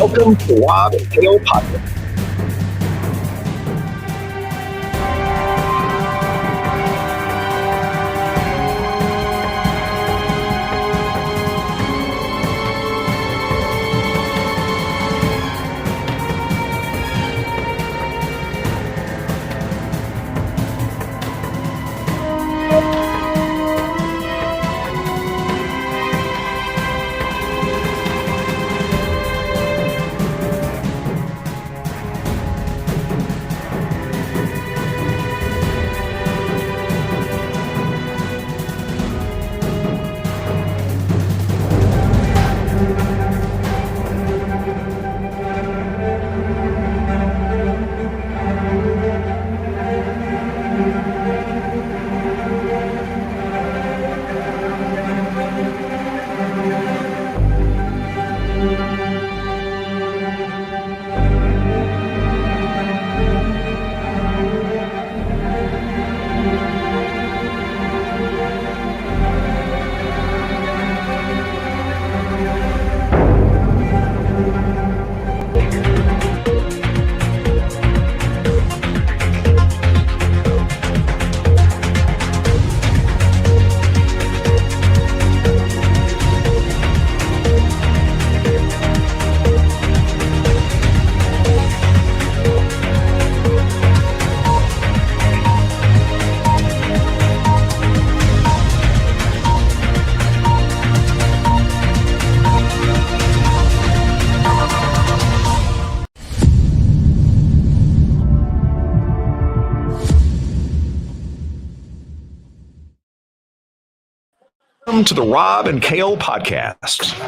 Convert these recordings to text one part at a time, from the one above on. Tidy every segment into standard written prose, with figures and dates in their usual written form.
Welcome to the Rob and KO Podcast. Welcome to the Rob and KO Podcast.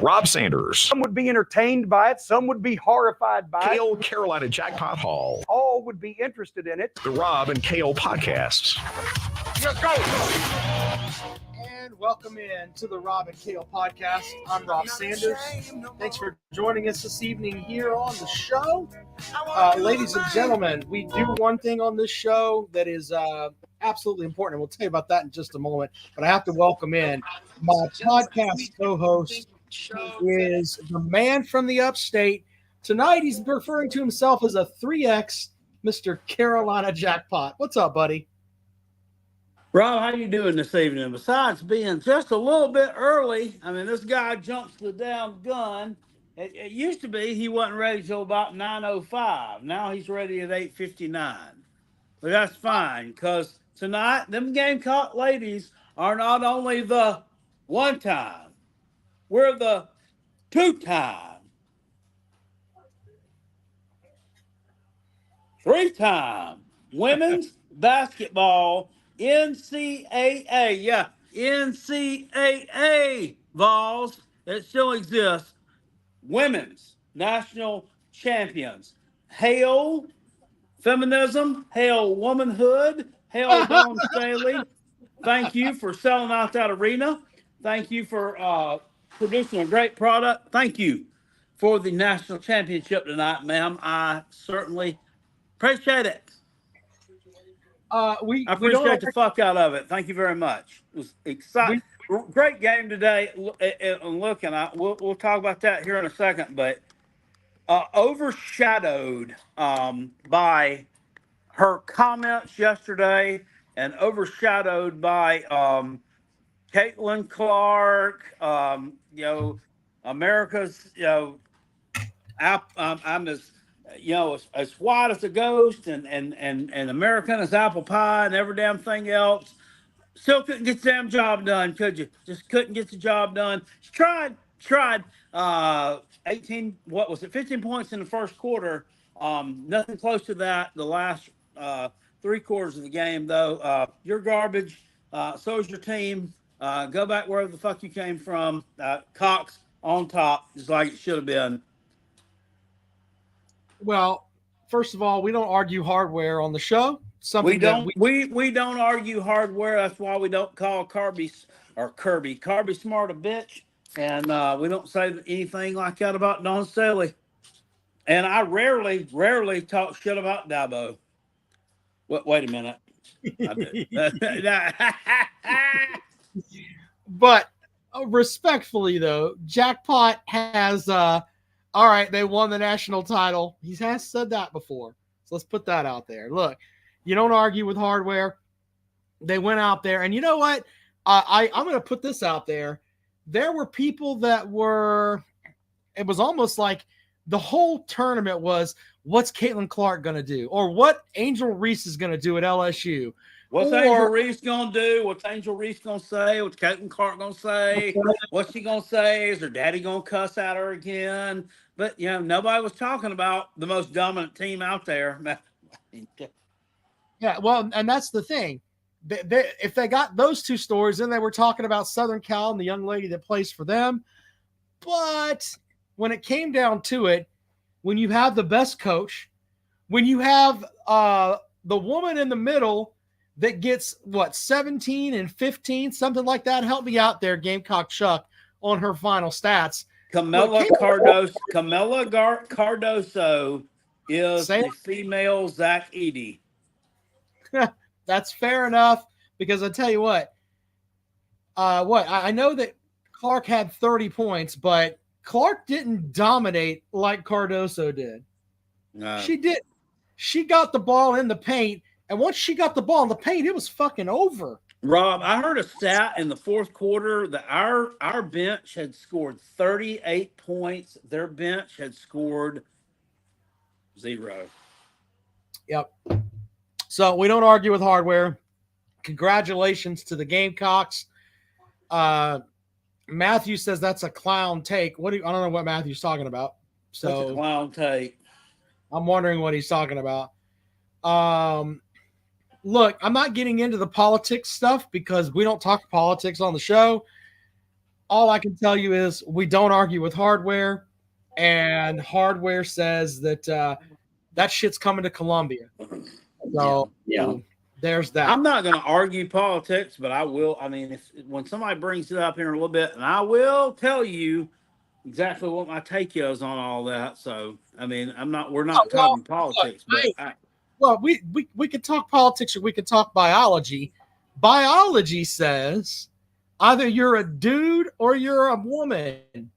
Rob Sanders. Some would be entertained by it. Some would be horrified by it. KO Carolina Jackpot Hall. All would be interested in it. The Rob and KO Podcast. Let's go. And welcome in to the Rob and KO Podcast. I'm Rob Sanders. Thanks for joining us this evening here on the show. Ladies and gentlemen, we do one thing on this show that is absolutely important. We'll tell you about that in just a moment. But I have to welcome in my podcast co-host, who is the man from the upstate. Tonight, he's referring to himself as a 3X, Mr. Carolina Jackpot. What's up, buddy? Rob, how you doing this evening? Besides being just a little bit early, I mean, this guy jumps the damn gun. It used to be he wasn't ready till about 9:05. Now he's ready at 8:59. But that's fine, because tonight, them Gamecock ladies are not only the one time, we're the two-time, three-time women's basketball NCAA, yeah, NCAA Vols that still exists, women's national champions. Hail feminism, hail womanhood, hail Dawn Staley. Thank you for selling out that arena. Thank you for producing a great product. Thank you for the national championship tonight, ma'am. I certainly appreciate it. I appreciate the fuck out of it. Thank you very much. It was exciting. Great game today. Looking, we'll talk about that here in a second, but overshadowed by her comments yesterday and overshadowed by Caitlin Clark, America's, I'm as white as a ghost and American as apple pie and every damn thing else. Still couldn't get the damn job done, could you? Just couldn't get the job done. She tried 15 points in the first quarter. Nothing close to that the last 3 quarters of the game, though. You're garbage. So is your team. Go back wherever the fuck you came from. Cox on top, just like it should have been. Well, first of all, we don't argue hardware on the show. We don't argue hardware. That's why we don't call Kirby Smart a bitch, and we don't say anything like that about Dawn Staley. And I rarely talk shit about Dabo. Wait a minute. But respectfully, though, Jackpot has a All right, they won the national title. He has said that before. So let's put that out there. Look, you don't argue with hardware. They went out there, and you know what? I'm going to put this out there. There were people that were – it was almost like the whole tournament was, what's Caitlin Clark going to do? Or what Angel Reese is going to do at LSU? What's Angel Reese going to do? What's Angel Reese going to say? What's Caitlin Clark going to say? What's she going to say? Is her daddy going to cuss at her again? But, nobody was talking about the most dominant team out there. Yeah, well, and that's the thing. If they got those two stories, then they were talking about Southern Cal and the young lady that plays for them. But when it came down to it, when you have the best coach, when you have the woman in the middle that gets, 17 and 15, something like that. Help me out there, Gamecock Chuck, on her final stats. Camilla Cardoso is the female Zach Edey. That's fair enough, because I tell you what, I know that Clark had 30 points, but Clark didn't dominate like Cardoso did. No. She did. She got the ball in the paint, and once she got the ball in the paint, it was fucking over. Rob, I heard a stat in the fourth quarter that our bench had scored 38 points. Their bench had scored 0. Yep. So we don't argue with hardware. Congratulations to the Gamecocks. Matthew says that's a clown take. I don't know what Matthew's talking about. So that's a clown take. I'm wondering what he's talking about. Look, I'm not getting into the politics stuff because we don't talk politics on the show. All I can tell you is we don't argue with hardware, and hardware says that that shit's coming to Columbia. So there's that. I'm not going to argue politics, but I will. I mean, when somebody brings it up here in a little bit, and I will tell you exactly what my take is on all that. So, I mean, we're not talking politics, but we could talk politics or we could talk biology. Biology says either you're a dude or you're a woman.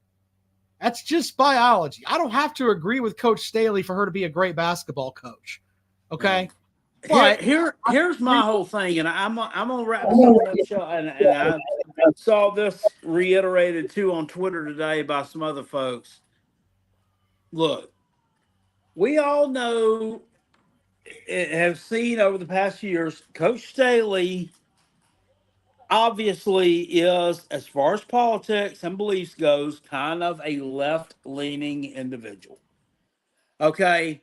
That's just biology. I don't have to agree with Coach Staley for her to be a great basketball coach. Okay. But here's my whole thing, and I'm gonna wrap this up. And I saw this reiterated too on Twitter today by some other folks. Look, we all know, have seen over the past years, Coach Staley obviously is, as far as politics and beliefs goes, kind of a left-leaning individual. Okay,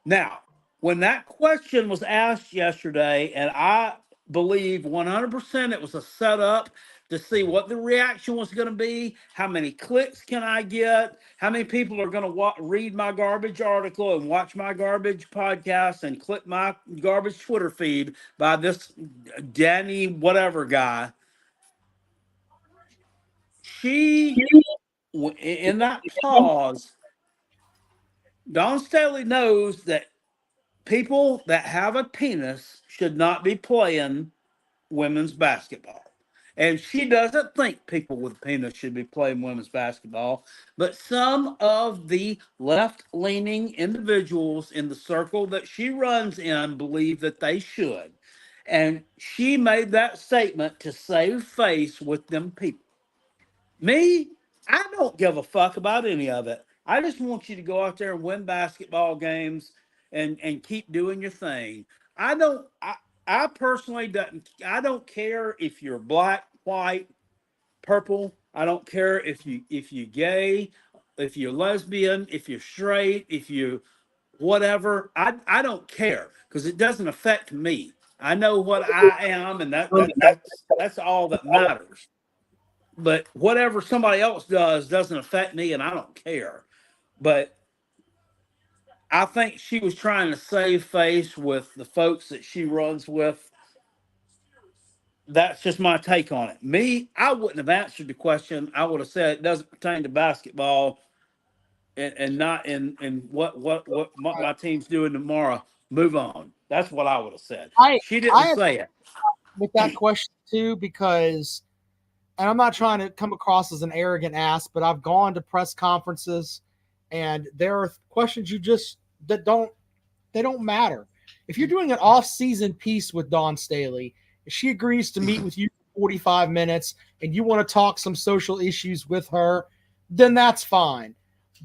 now, when that question was asked yesterday, and I believe 100% it was a setup to see what the reaction was going to be, how many clicks can I get, how many people are going to read my garbage article and watch my garbage podcast and click my garbage Twitter feed by this Danny whatever guy. She, in that pause, Dawn Staley knows that people that have a penis should not be playing women's basketball. And she doesn't think people with penis should be playing women's basketball, but some of the left-leaning individuals in the circle that she runs in believe that they should. And she made that statement to save face with them people. Me, I don't give a fuck about any of it. I just want you to go out there and win basketball games and keep doing your thing. I personally don't care if you're black, white, purple. I don't care if you're gay, if you're lesbian, if you're straight, if you whatever. I don't care because it doesn't affect me. I know what I am, and that's all that matters. But whatever somebody else does doesn't affect me, and I don't care. But I think she was trying to save face with the folks that she runs with. That's just my take on it. Me, I wouldn't have answered the question. I would have said it doesn't pertain to basketball and not in what my team's doing tomorrow. Move on. That's what I would have said. She didn't say it. With that question too, because, and I'm not trying to come across as an arrogant ass, but I've gone to press conferences And there are questions that don't matter. If you're doing an off-season piece with Dawn Staley, if she agrees to meet with you for 45 minutes and you want to talk some social issues with her, then that's fine.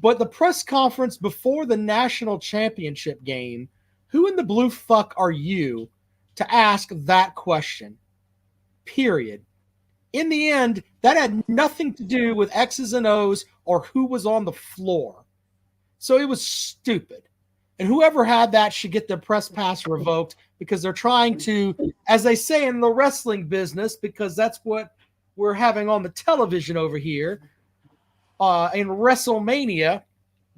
But the press conference before the national championship game, who in the blue fuck are you to ask that question? Period. In the end, that had nothing to do with X's and O's or who was on the floor. So it was stupid. And whoever had that should get their press pass revoked because they're trying to, as they say in the wrestling business, because that's what we're having on the television over here, in WrestleMania,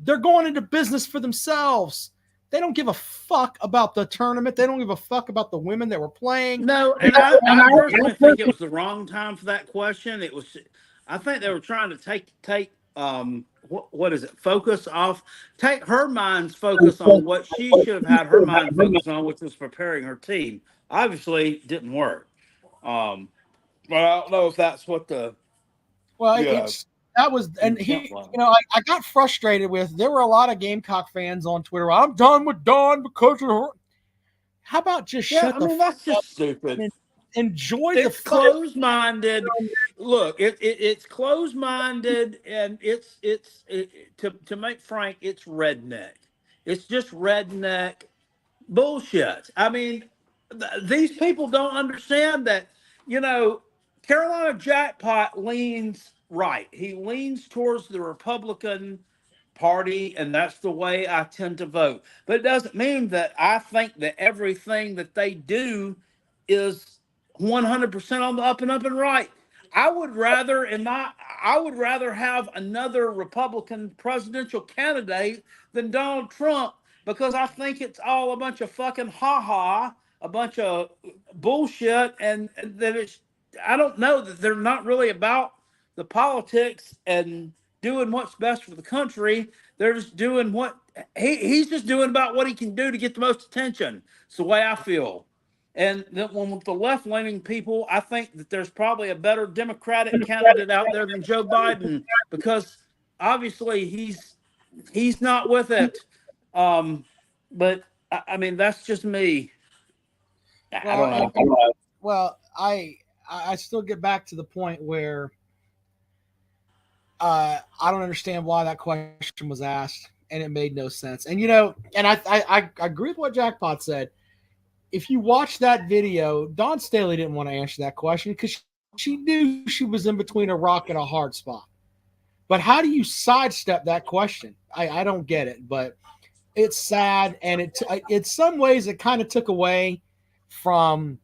they're going into business for themselves. They don't give a fuck about the tournament. They don't give a fuck about the women that were playing. No, and I personally think it was the wrong time for that question. I think they were trying to take what is it? Focus off, take her mind's focus on what she should have had her mind focus on, which was preparing her team. Obviously, didn't work. But I don't know if that's what the that was, and I got frustrated with. There were a lot of Gamecock fans on Twitter. I'm done with Dawn because of her. How about just shut the? That's just stupid. And enjoy it's closed-minded. Look, it's closed-minded, and it's to make frank, it's redneck. It's just redneck bullshit. I mean, these people don't understand that. Carolina Jackpot leans right. He leans towards the Republican Party, and that's the way I tend to vote. But it doesn't mean that I think that everything that they do is 100% on the up and right. I would rather have another Republican presidential candidate than Donald Trump, because I think it's all a bunch of fucking a bunch of bullshit, and that I don't know that they're not really about the politics and doing what's best for the country. They're just doing what he's just doing about what he can do to get the most attention. It's the way I feel. And then with the left-leaning people, I think that there's probably a better Democratic candidate out there than Joe Biden, because obviously he's not with it. But I mean, that's just me. I don't know. Well, I still get back to the point where I don't understand why that question was asked, and it made no sense. And and I agree with what Jackpot said. If you watch that video, Dawn Staley didn't want to answer that question because she knew she was in between a rock and a hard spot. But how do you sidestep that question? I don't get it, but it's sad, and in some ways it kind of took away from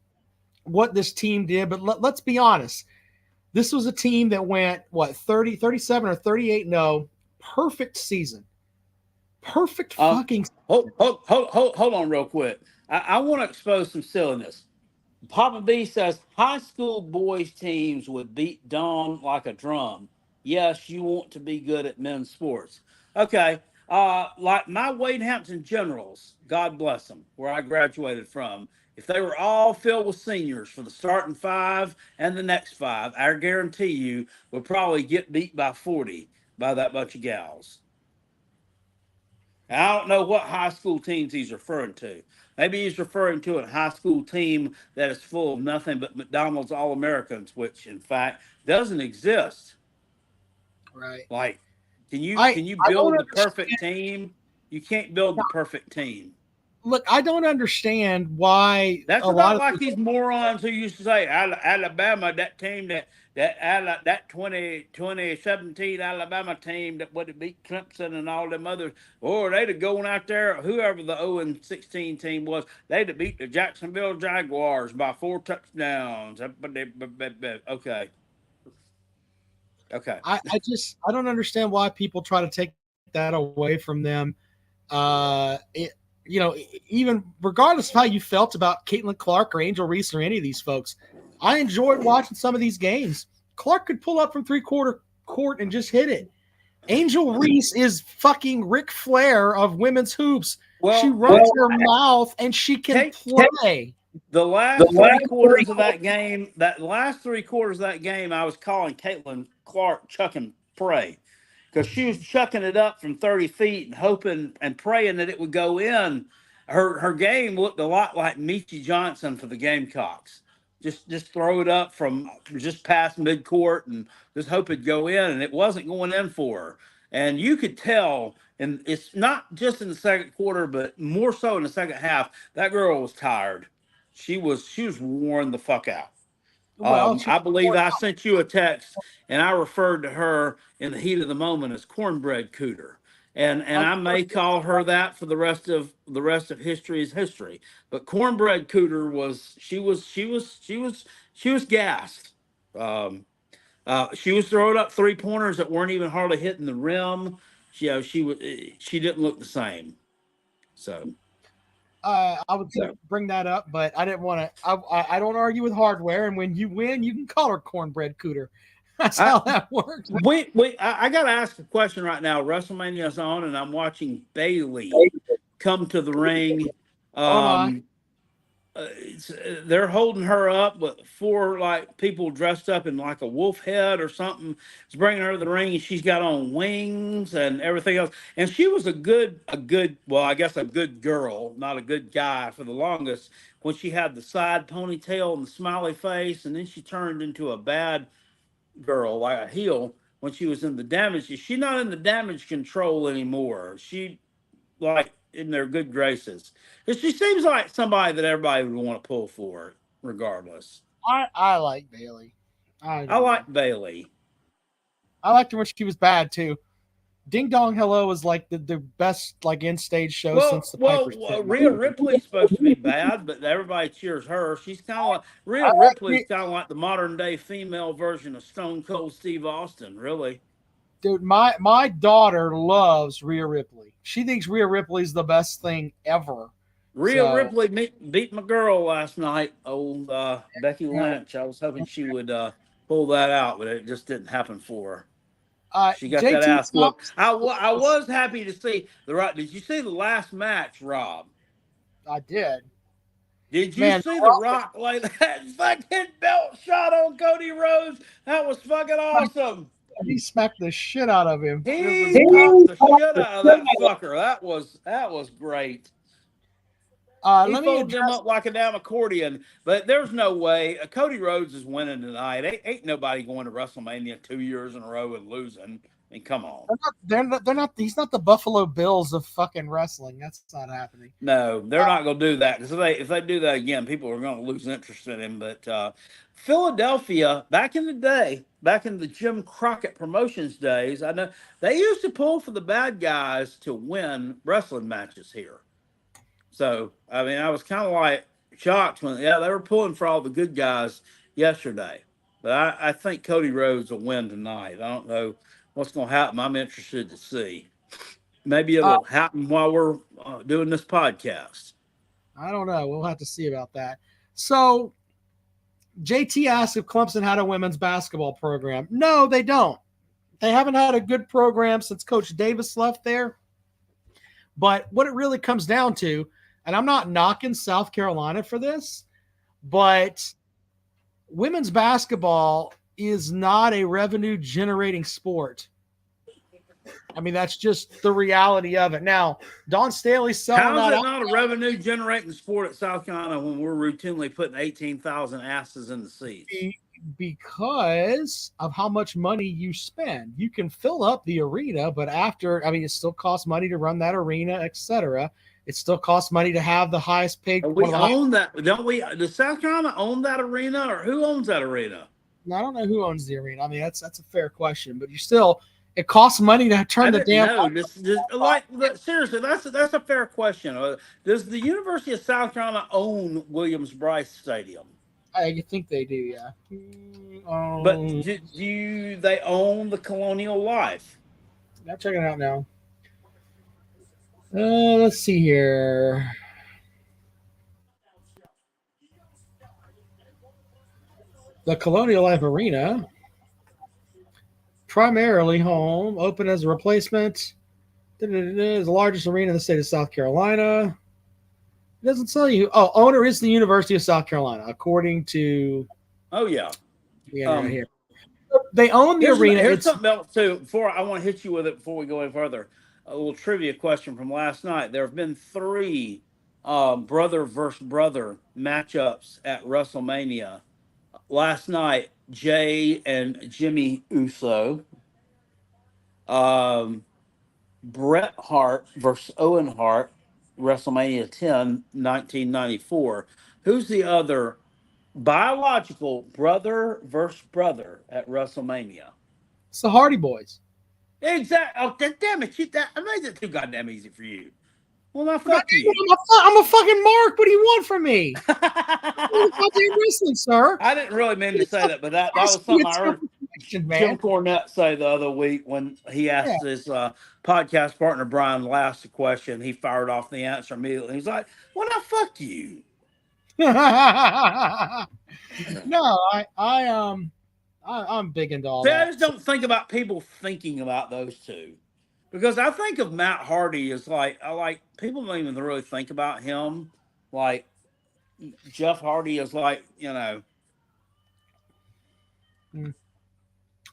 what this team did. But let's be honest. This was a team that went, 37 or 38-0. Perfect season. Perfect fucking season. Hold on real quick. I want to expose some silliness. Papa B says, high school boys teams would beat Dawn like a drum. Yes, you want to be good at men's sports. Okay. Like my Wade Hampton Generals, God bless them, where I graduated from, if they were all filled with seniors for the starting 5 and the next 5, I guarantee you would probably get beat by 40 by that bunch of gals. And I don't know what high school teams he's referring to. Maybe he's referring to a high school team that is full of nothing but McDonald's All-Americans, which in fact doesn't exist. Right. Like, can you build the perfect team? You can't build the perfect team. Look, I don't understand why. That's about like these morons who used to say Alabama, that team that 2017 Alabama team that would have beat Clemson and all them others, or they'd have gone out there, whoever the 0-16 team was, they'd have beat the Jacksonville Jaguars by 4 touchdowns. Okay. I don't understand why people try to take that away from them. Even regardless of how you felt about Caitlin Clark or Angel Reese or any of these folks, I enjoyed watching some of these games. Clark could pull up from 3-quarter court and just hit it. Angel Reese is fucking Ric Flair of women's hoops. She runs her mouth and she can play. The last 3 quarters of that game, I was calling Caitlin Clark chuck and pray. because she was chucking it up from 30 feet and hoping and praying that it would go in. Her game looked a lot like Michi Johnson for the Gamecocks. Just throw it up from just past midcourt and just hope it'd go in, and it wasn't going in for her. And you could tell, and it's not just in the second quarter, but more so in the second half, that girl was tired. She was worn the fuck out. Well, I believe I sent you a text, and I referred to her in the heat of the moment as cornbread cooter, and I may call her that for the rest of history is history. But cornbread cooter she was gassed. She was throwing up 3-pointers that weren't even hardly hitting the rim. She didn't look the same. So. I would bring that up, but I didn't want to. I don't argue with hardware, and when you win, you can call her cornbread cooter. That's how that works. Wait! I got to ask a question right now. WrestleMania's on, and I'm watching Bailey come to the ring. They're holding her up with 4 like people dressed up in like a wolf head or something. It's bringing her to the ring, and she's got on wings and everything else. And she was a good, well, I guess a good girl, not a good guy for the longest. When she had the side ponytail and the smiley face, and then she turned into a bad girl, like a heel, when she was in the damage. She's not in the damage control anymore. She like in their good graces. She seems like somebody that everybody would want to pull for, regardless. I like Bailey. I like Bailey. I liked her when she was bad too. Ding Dong Hello is like the best like in stage show since the Piper's Pit. Rhea Ripley's supposed to be bad, but everybody cheers her. She's kind of like Rhea Ripley's kind of like the modern day female version of Stone Cold Steve Austin, really. Dude, my daughter loves Rhea Ripley. She thinks Rhea Ripley's the best thing ever. Rhea Ripley beat my girl last night, old Becky Lynch. I was hoping she would pull that out, but it just didn't happen for her. She got that ass whooped. I was happy to see the right. Did you see the last match, Rob? I did. Did you see The Rock like that fucking belt shot on Cody Rhodes? That was fucking awesome. He smacked the shit out of him. He popped the shit out of that fucker. That was great. He folded them up like a damn accordion, but there's no way. Cody Rhodes is winning tonight. Ain't nobody going to WrestleMania 2 years in a row and losing. I mean, come on. They're not. He's not the Buffalo Bills of fucking wrestling. That's not happening. No, they're not going to do that, because if they do that again, people are going to lose interest in him. But Philadelphia, back in the day, back in the Jim Crockett Promotions days, I know they used to pull for the bad guys to win wrestling matches here. So, I mean, I was kind of like shocked when, they were pulling for all the good guys yesterday. But I think Cody Rhodes will win tonight. I don't know what's going to happen. I'm interested to see. Maybe it'll happen while we're doing this podcast. I don't know. We'll have to see about that. So, JT asked if Clemson had a women's basketball program. No, they don't. They haven't had a good program since Coach Davis left there. But what it really comes down to, and I'm not knocking South Carolina for this, but women's basketball is not a revenue-generating sport. I mean, that's just the reality of it. Now, Dawn Staley's selling How is it not a revenue-generating sport at South Carolina when we're routinely putting 18,000 asses in the seats? Because of how much money you spend. You can fill up the arena, but it still costs money to run that arena, etc. It still costs money to have the highest paid. We own that, don't we? Does South Carolina own that arena, or who owns that arena? I don't know who owns the arena. I mean, that's a fair question, but it costs money to turn the damn. Seriously, that's a fair question. Does the University of South Carolina own Williams-Brice Stadium? I think they do, yeah. But do they own the Colonial Life? I'm checking it out now. Let's see here. The Colonial Life Arena, primarily home, open as a replacement. Is the largest arena in the state of South Carolina. It doesn't tell you. Oh, owner is the University of South Carolina, according to. Oh yeah. Here. They own the arena. Here's something else too. Before I want to hit you with it before we go any further. A little trivia question from last night. There have been 3 brother versus brother matchups at WrestleMania. Last night, Jay and Jimmy Uso. Bret Hart versus Owen Hart, WrestleMania 10, 1994. Who's the other biological brother versus brother at WrestleMania? It's the Hardy Boys. Exactly. Oh, damn it. I made it too goddamn easy for you. Well, now fuck you. I'm a fucking mark. What do you want from me? Goddamn wrestling, sir. I didn't really mean to say that, but that was something I heard Jim Cornette say the other week when he asked his podcast partner Brian Last a question. He fired off the answer immediately. He's like, "Well, now fuck you." No, I'm big into all See, that. I just don't think about people thinking about those two. Because I think of Matt Hardy as people don't even really think about him. Like Jeff Hardy is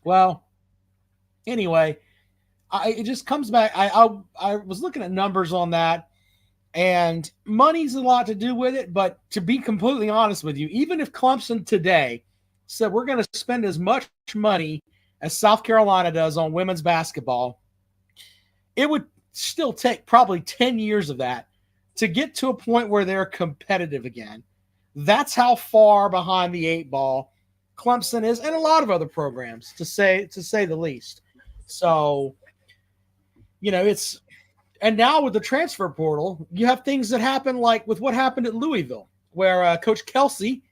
Well, anyway, it just comes back. I was looking at numbers on that, and money's a lot to do with it. But to be completely honest with you, even if Clemson today said we're going to spend as much money as South Carolina does on women's basketball, it would still take probably 10 years of that to get to a point where they're competitive again. That's how far behind the 8 ball Clemson is, and a lot of other programs, to say the least. So, and now with the transfer portal, you have things that happen like with what happened at Louisville, where Coach Kelsey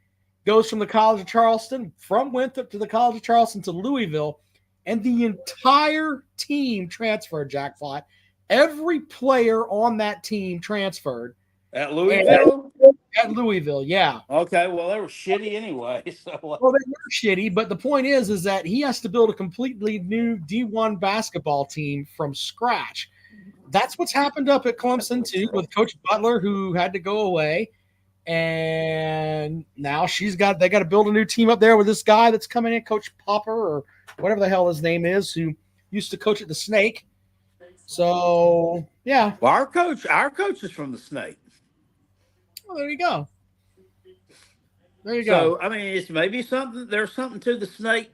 goes from the College of Charleston, from Winthrop to the College of Charleston to Louisville, and the entire team transferred, Jackpot. Every player on that team transferred. At Louisville? At Louisville, yeah. Okay, well, they were shitty anyway. So. Well, they were shitty, but the point is that he has to build a completely new D1 basketball team from scratch. That's what's happened up at Clemson, too, with Coach Butler, who had to go away. And now they got to build a new team up there with this guy that's coming in, Coach Popper, or whatever the hell his name is, who used to coach at the Snake. So, yeah. Well, our coach is from the Snake. Well, there you go. So, I mean, it's maybe there's something to the Snake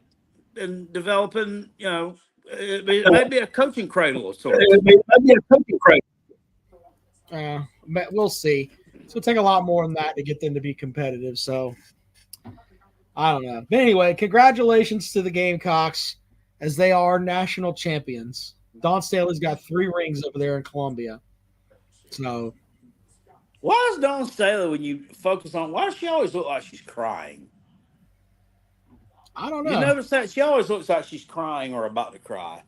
and developing, it may be a coaching cradle of sorts. But we'll see. It's going to take a lot more than that to get them to be competitive. So, I don't know. But anyway, congratulations to the Gamecocks as they are national champions. Dawn Staley's got 3 rings over there in Columbia. So, why does Dawn Staley, when you focus on, why does she always look like she's crying? I don't know. You notice that? She always looks like she's crying or about to cry,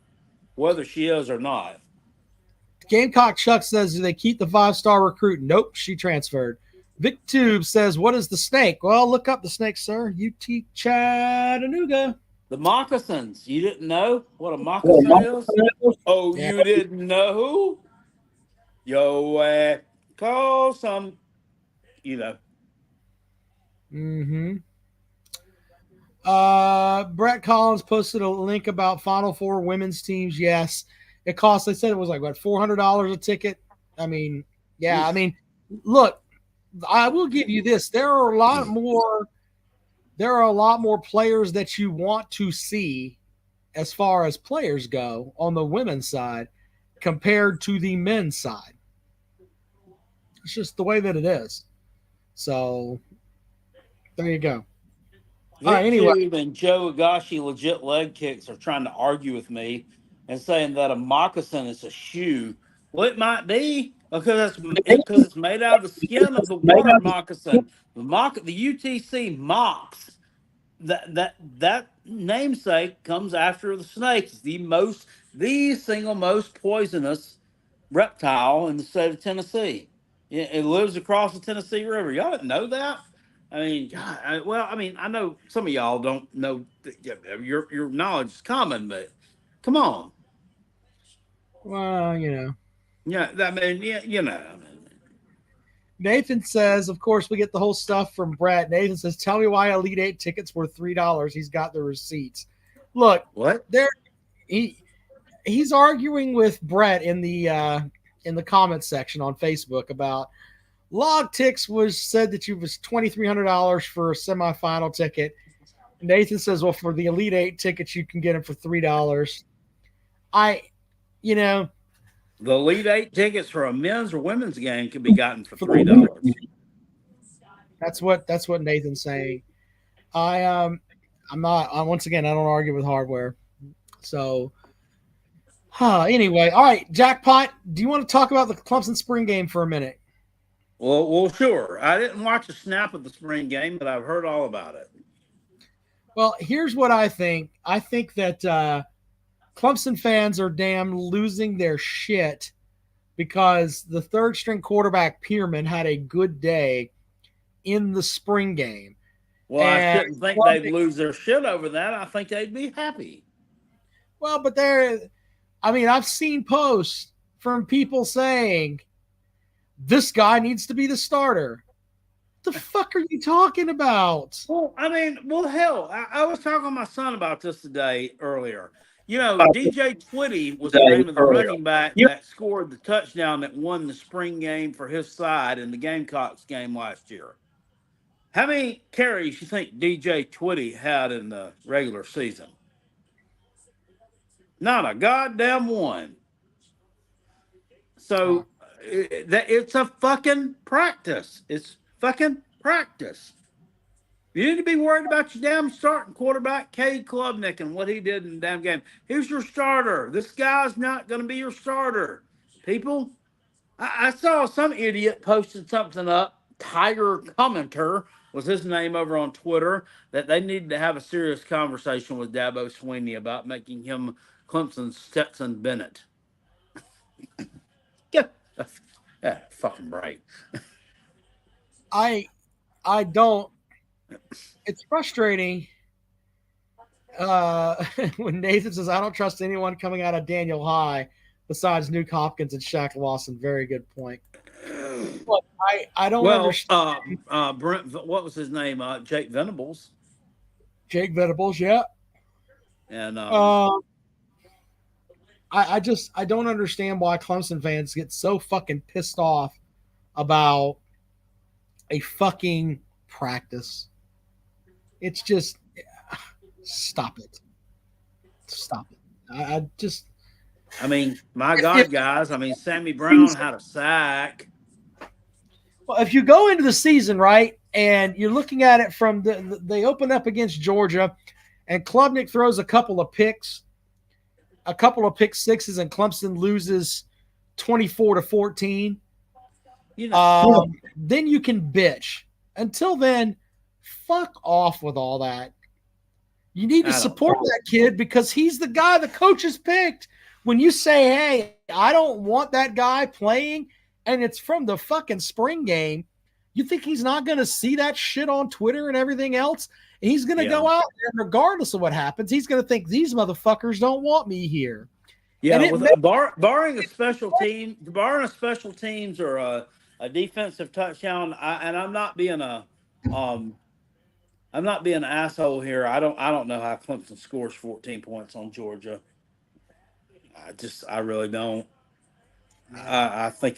whether she is or not. Gamecock Chuck says, do they keep the 5-star recruit? Nope, she transferred. Vic Tube says, what is the Snake? Well, look up the Snake, sir. UT Chattanooga. The moccasins. You didn't know what a moccasin is? Oh, yeah. You didn't know? Yo, call some, Mm-hmm. Brett Collins posted a link about Final Four women's teams. Yes. It costs, they said it was like, what, $400 a ticket? I mean, yeah. I mean, look, I will give you this. There are a lot more players that you want to see as far as players go on the women's side compared to the men's side. It's just the way that it is. So there you go. All right, anyway. And Joe Agashi legit leg kicks are trying to argue with me and saying that a moccasin is a shoe. Well, it might be because it's made out of the skin of the water moccasin. The UTC mocks. That namesake comes after the snake. It's the single most poisonous reptile in the state of Tennessee. It lives across the Tennessee River. Y'all didn't know that? I mean, God, I know some of y'all don't know. Your knowledge is common, but come on. Well, Yeah, I mean, Nathan says, of course, we get the whole stuff from Brett. Nathan says, tell me why Elite 8 tickets were $3. He's got the receipts. Look, What? He's arguing with Brett in the comments section on Facebook about Logtix said that you was $2,300 for a semifinal ticket. Nathan says, well, for the Elite 8 tickets, you can get them for $3. The Elite 8 tickets for a men's or women's game can be gotten for $3. That's what Nathan's saying. I'm not. Once again, I don't argue with hardware. So, anyway, all right, Jackpot. Do you want to talk about the Clemson spring game for a minute? Well, sure. I didn't watch a snap of the spring game, but I've heard all about it. Well, here's what I think. I think that Clemson fans are damn losing their shit because the third string quarterback Pierman had a good day in the spring game. Well, I shouldn't think they'd lose their shit over that. I think they'd be happy. Well, but I've seen posts from people saying this guy needs to be the starter. What the fuck are you talking about? Well, hell, I was talking to my son about this earlier. DJ Twitty was the name of the running back that scored the touchdown that won the spring game for his side in the Gamecocks game last year. How many carries you think DJ Twitty had in the regular season? Not a goddamn one. So it's a fucking practice. It's fucking practice. You need to be worried about your damn starting quarterback, Cade Klubnik, and what he did in the damn game. He's your starter. This guy's not going to be your starter. People, I saw some idiot posted something up. Tiger Commenter was his name over on Twitter, that they needed to have a serious conversation with Dabo Swinney about making him Clemson's Stetson Bennett. Yeah, fucking right. I don't. It's frustrating when Nathan says, I don't trust anyone coming out of Daniel High besides Nuke Hopkins and Shaq Lawson. Very good point. Look, I don't understand. Brent, what was his name? Jake Venables. Jake Venables, yeah. And I don't understand why Clemson fans get so fucking pissed off about a fucking practice. It's just stop it. My God, guys. Sammy Brown had a sack. Well, if you go into the season, right, and you're looking at it from they open up against Georgia, and Klubnik throws a couple of pick sixes, and Clemson loses 24-14. Then you can bitch. Until then, fuck off with all that. You need to support that kid because he's the guy the coaches picked. When you say, hey, I don't want that guy playing, and it's from the fucking spring game, you think he's not going to see that shit on Twitter and everything else? And he's going to go out there, regardless of what happens. He's going to think these motherfuckers don't want me here. Yeah, barring a special teams or a defensive touchdown, I'm not being an asshole here. I don't know how Clemson scores 14 points on Georgia. I really don't. I think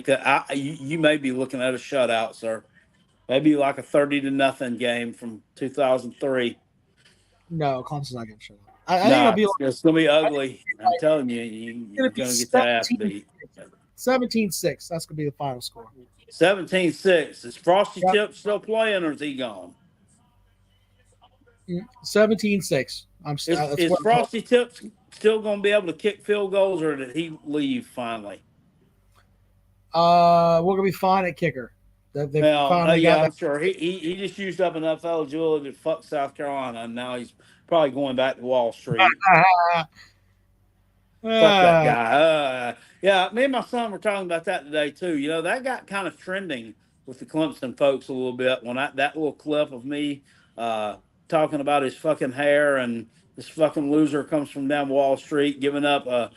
that you may be looking at a shutout, sir. Maybe like a 30-0 game from 2003. No, Clemson's not going to shut up. I think it'll be it's going to be ugly. I'm telling you, you're going to get that ass beat. 17-6. That's going to be the final score. 17-6. Is Frosty Tip still playing, or is he gone? 17-6. Is Frosty Tip still going to be able to kick field goals, or did he leave finally? We're going to be fine at kicker. I'm sure. He just used up enough eligibility to fuck South Carolina, and now he's probably going back to Wall Street. Fuck that guy. Yeah, me and my son were talking about that today, too. That got kind of trending with the Clemson folks a little bit when that little clip of me talking about his fucking hair and this fucking loser comes from down Wall Street giving up a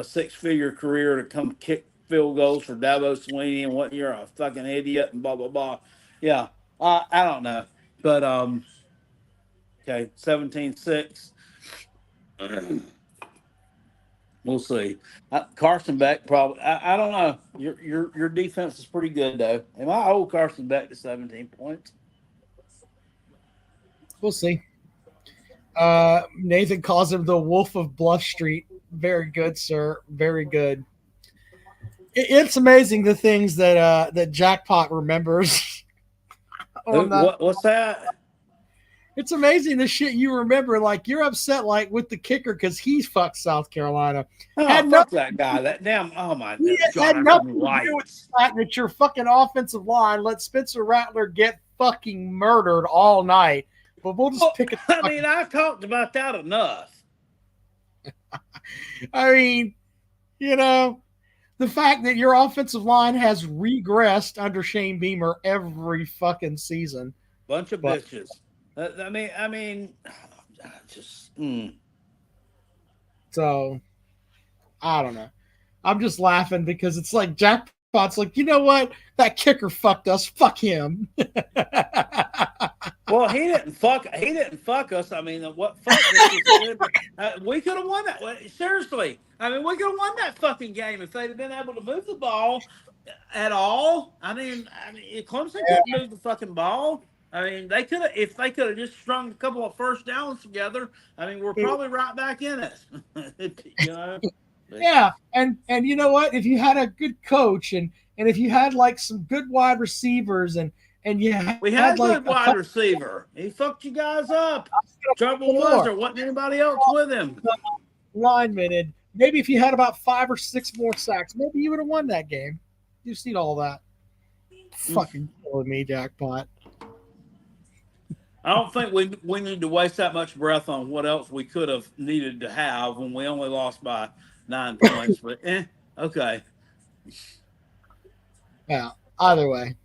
six-figure career to come kick field goals for Dabo Swinney and what you're a fucking idiot and blah, blah, blah. Yeah, I don't know. But, okay, 17-6. We'll see. Carson Beck probably. I don't know. Your defense is pretty good though. And I hold Carson Beck to 17 points. We'll see. Nathan calls him the Wolf of Bluff Street. Very good, sir. Very good. It's amazing the things that Jackpot remembers. What's that? It's amazing the shit you remember. Like, you're upset like with the kicker because he fucked South Carolina. Oh, fuck that guy. That damn. Oh my God. Had nothing to do with that your fucking offensive line let Spencer Rattler get fucking murdered all night. But we'll just pick it. I mean, I've talked about that enough. I mean, you know, the fact that your offensive line has regressed under Shane Beamer every fucking season. Bunch of bitches. I mean, just. So, I don't know. I'm just laughing because it's like Jackpot's like, you know what? That kicker fucked us. Fuck him. Well, he didn't fuck us. I mean, what fuck us? We could have won that. Seriously. I mean, we could have won that fucking game if they'd have been able to move the ball at all. I mean, Clemson couldn't move the fucking ball. I mean, if they could have just strung a couple of first downs together. I mean, we're probably right back in it. You know? Yeah, and you know what? If you had a good coach and if you had like some good wide receivers and we had like a good wide receiver. He fucked you guys up. Trouble was there wasn't anybody else with him. Lineman, and maybe if you had about 5 or 6 more sacks, maybe you would have won that game. You've seen all that. Fucking killing me, Jackpot. I don't think we need to waste that much breath on what else we could have needed to have when we only lost by 9 points. But okay. Yeah. Either way.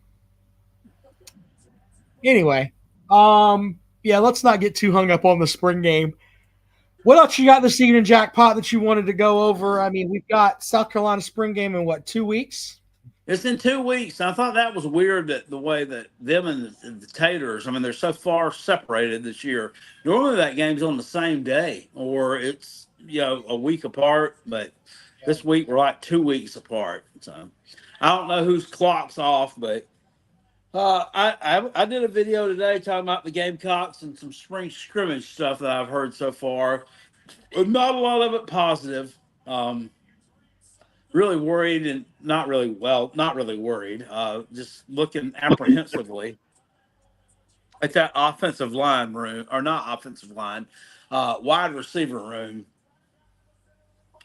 Anyway, yeah, let's not get too hung up on the spring game. What else you got this evening, Jackpot, that you wanted to go over? I mean, we've got South Carolina spring game in 2 weeks? It's in 2 weeks. I thought that was weird that the way that them and the Taters, I mean, they're so far separated this year. Normally that game's on the same day or it's, a week apart, but this week we're like 2 weeks apart. So I don't know whose clock's off, but I did a video today talking about the Gamecocks and some spring scrimmage stuff that I've heard so far. Not a lot of it positive. Really worried and not really worried. Just looking apprehensively at that offensive line room, or not offensive line, wide receiver room.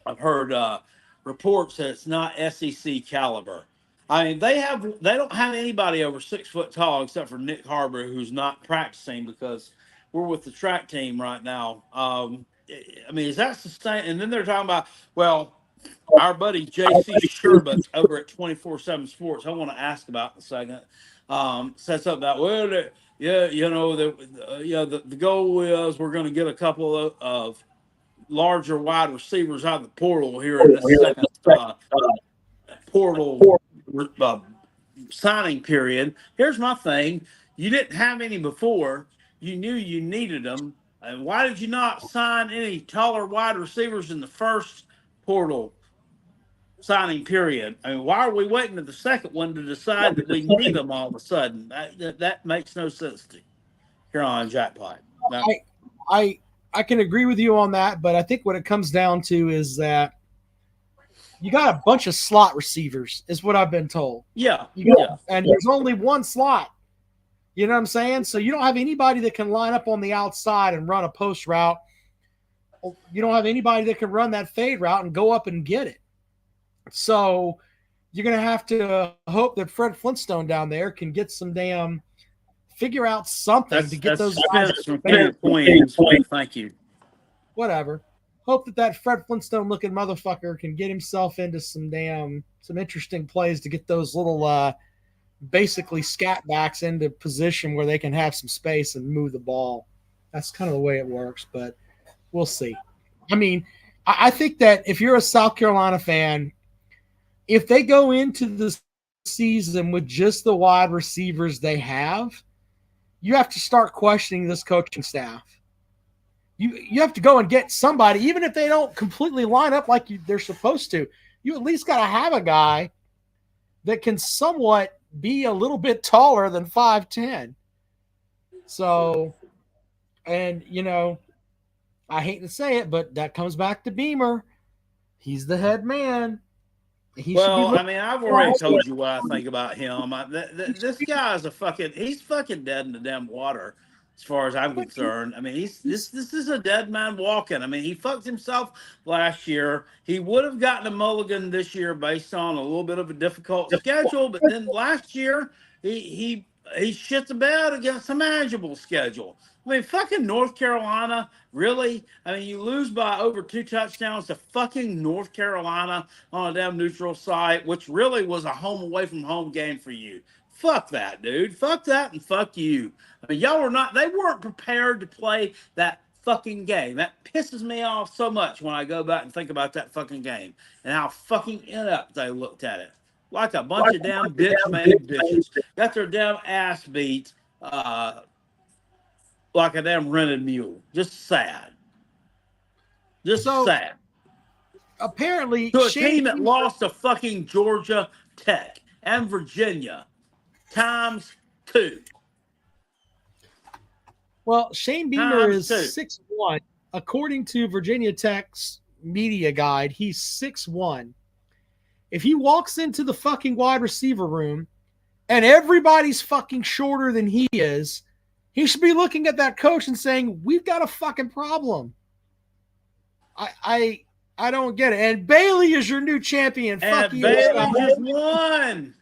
I've heard reports that it's not SEC caliber. I mean, they don't have anybody over 6 foot tall except for Nick Harbor, who's not practicing because we're with the track team right now. I mean, is that sustained? And then they're talking about, well, our buddy JC Sherbert over at 24/7 Sports, I want to ask about in a second, said something about, well, the goal is we're going to get a couple of larger wide receivers out of the portal here in this second portal signing period. Here's my thing. You didn't have any before. You knew you needed them. And why did you not sign any taller wide receivers in the first portal signing period? I mean, why are we waiting to the second one to decide that we need them all of a sudden? That makes no sense to me. Here on Jackpot. Now, I can agree with you on that, but I think what it comes down to is that you got a bunch of slot receivers, is what I've been told. Yeah. And there's only one slot. You know what I'm saying? So you don't have anybody that can line up on the outside and run a post route. You don't have anybody that can run that fade route and go up and get it. So you're going to have to hope that Fred Flintstone down there can get some figure out something to get those guys. Thank you. Whatever. Hope that Fred Flintstone looking motherfucker can get himself into some interesting plays to get those little basically scat backs into position where they can have some space and move the ball. That's kind of the way it works, but we'll see. I mean, I think that if you're a South Carolina fan, if they go into the season with just the wide receivers they have, you have to start questioning this coaching staff. You have to go and get somebody, even if they don't completely line up like they're supposed to. You at least got to have a guy that can somewhat be a little bit taller than 5'10". So, and I hate to say it, but that comes back to Beamer. He's the head man. Well, I mean, I've already told you what I think about him. This guy is he's fucking dead in the damn water, as far as I'm concerned. I mean, this is a dead man walking. I mean, he fucked himself last year. He would have gotten a mulligan this year based on a little bit of a difficult schedule, but then last year he shit the bed against a manageable schedule. I mean, fucking North Carolina, really? I mean, you lose by over 2 touchdowns to fucking North Carolina on a damn neutral site, which really was a home away from home game for you. Fuck that, dude. Fuck that and fuck you. I mean, they weren't prepared to play that fucking game. That pisses me off so much when I go back and think about that fucking game and how fucking inept they looked at it. Like a bunch of damn bitch-made bitches. Got their damn ass beat. Like a damn rented mule. Just sad. Just sad. Apparently, to a team that lost to fucking Georgia Tech and Virginia times 2. Well, Shane Beamer is 6'1". According to Virginia Tech's media guide, he's 6'1". If he walks into the fucking wide receiver room and everybody's fucking shorter than he is, he should be looking at that coach and saying, we've got a fucking problem. I don't get it. And Bailey is your new champion. And fuck you. Bailey just won.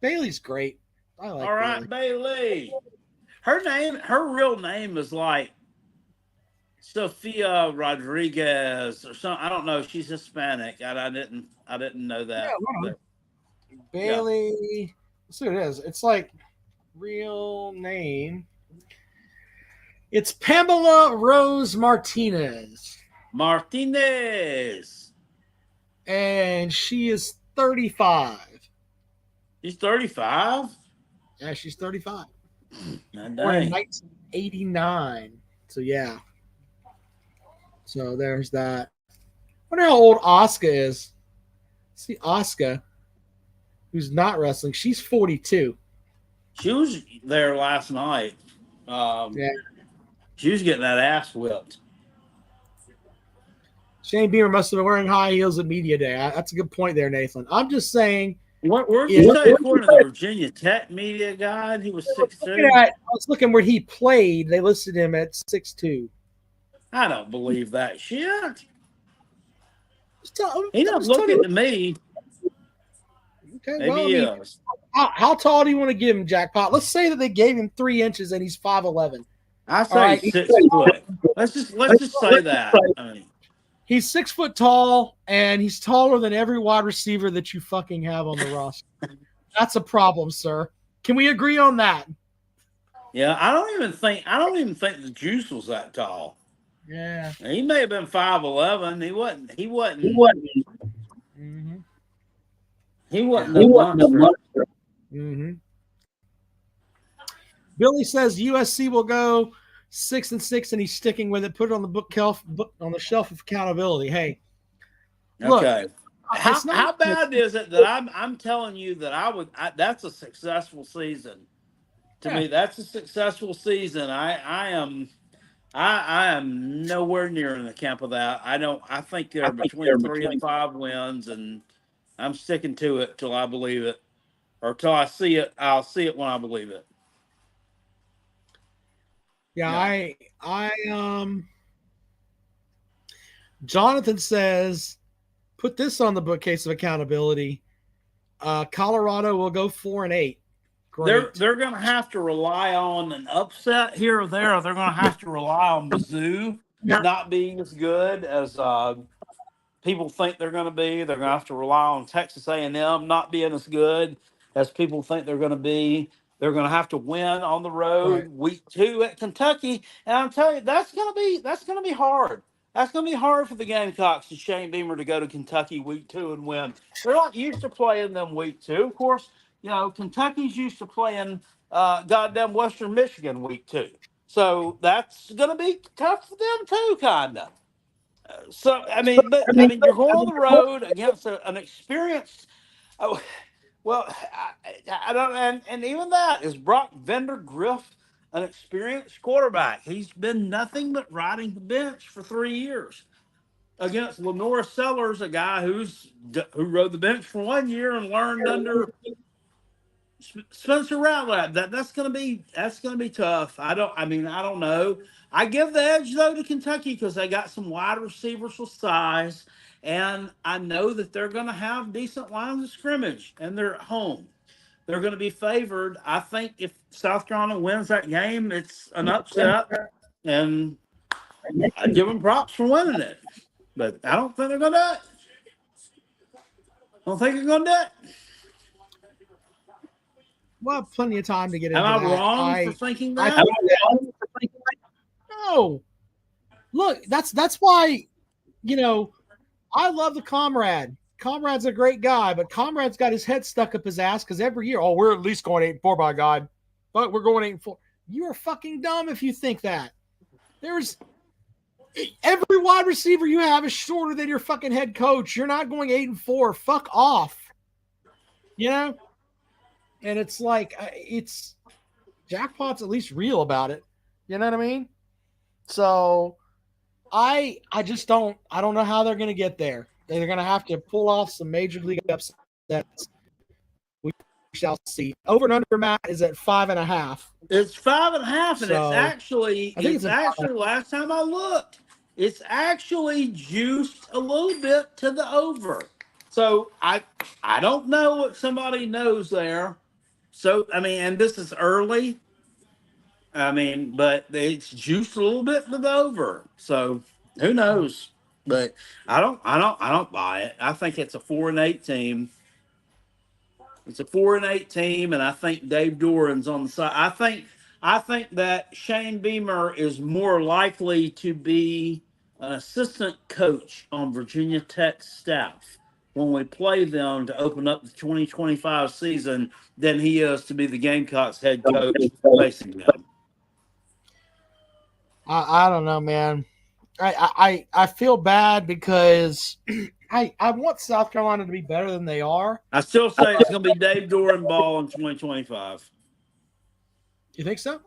Bailey's great. I like All right, Bailey. Her real name is like Sophia Rodriguez or something. I don't know. She's Hispanic. I didn't know that. Yeah, Bailey. Yeah. Let's see what it is. It's like real name. It's Pamela Rose Martinez. And she is 35. She's 35? Yeah, she's 35. Born in 1989. So, yeah. So, there's that. I wonder how old Asuka is. See, Asuka, who's not wrestling, she's 42. She was there last night. Yeah. She was getting that ass whipped. Shane Beamer must have been wearing high heels at Media Day. That's a good point there, Nathan. I'm just saying. Where'd you say, according to the Virginia Tech media guide, he was 6'2"? I was looking where he played. They listed him at 6'2". I don't believe that shit. He doesn't look to me. Okay, maybe he is. How tall do you want to give him, Jackpot? Let's say that they gave him 3 inches and he's 5'11". I say 6 foot. Let's just say that. I mean, he's 6 foot tall, and he's taller than every wide receiver that you fucking have on the roster. That's a problem, sir. Can we agree on that? Yeah, I don't even think the Juice was that tall. Yeah, he may have been 5'11". He wasn't. Mm-hmm. He wasn't a monster. Mm-hmm. Billy says USC will go 6-6, and he's sticking with it. Put it on the shelf of accountability. Hey, look, okay. How bad is it that I'm telling you that that's a successful season? To me, that's a successful season. I am nowhere near in the camp of that. I think they're between 3 and 5 wins, and I'm sticking to it till I believe it, or till I see it. I'll see it when I believe it. Yeah, Jonathan says, put this on the bookcase of accountability. Colorado will go 4-8. Great. They're going to have to rely on an upset here or there. They're going to have to rely on Mizzou not being as good as people think they're going to be. They're going to have to rely on Texas A&M not being as good as people think they're going to be. They're going to have to win on the road week 2 at Kentucky, and I'm telling you, that's going to be hard. That's going to be hard for the Gamecocks and Shane Beamer to go to Kentucky week 2 and win. They're not used to playing them week 2. Of course, Kentucky's used to playing goddamn Western Michigan week 2. So that's going to be tough for them too, kind of. So I mean, you're going on the road against an experienced. Oh, well, I don't, and even that is Brock Vandergriff, an experienced quarterback. He's been nothing but riding the bench for 3 years against Lenore Sellers, a guy who rode the bench for 1 year and learned under Spencer Rattler. That's gonna be tough. I don't know. I give the edge though to Kentucky because they got some wide receivers with size, and I know that they're gonna have decent lines of scrimmage, and they're at home. They're gonna be favored. I think if South Carolina wins that game, it's an upset, and I give them props for winning it. But I don't think they're gonna do it. I don't think they're gonna do it. Well, plenty of time to get into Am I that. wrong for thinking that? No. Look, that's why, I love the Comrade. Comrade's a great guy, but Comrade's got his head stuck up his ass because every year, we're at least going 8-4 by God. But we're going 8-4. You are fucking dumb if you think that. There's every wide receiver you have is shorter than your fucking head coach. You're not going 8-4. Fuck off. And it's like, it's Jackpot's at least real about it. You know what I mean? So I don't know how they're going to get there. They're going to have to pull off some major league upsets. We shall see. Over and under, Matt, is at 5.5. It's 5.5, and So, it's actually last time I looked, it's actually juiced a little bit to the over. So I don't know what somebody knows there. So and this is early. But it's juiced a little bit to the over. So who knows? But I don't buy it. I think it's a 4-8 team. It's a 4-8 team, and I think Dave Doran's on the side. I think that Shane Beamer is more likely to be an assistant coach on Virginia Tech's staff when we play them to open up the 2025 season than he is to be the Gamecocks head coach facing them. I don't know, man. I feel bad because I want South Carolina to be better than they are. I still say it's going to be Dave Doran ball in 2025. You think so?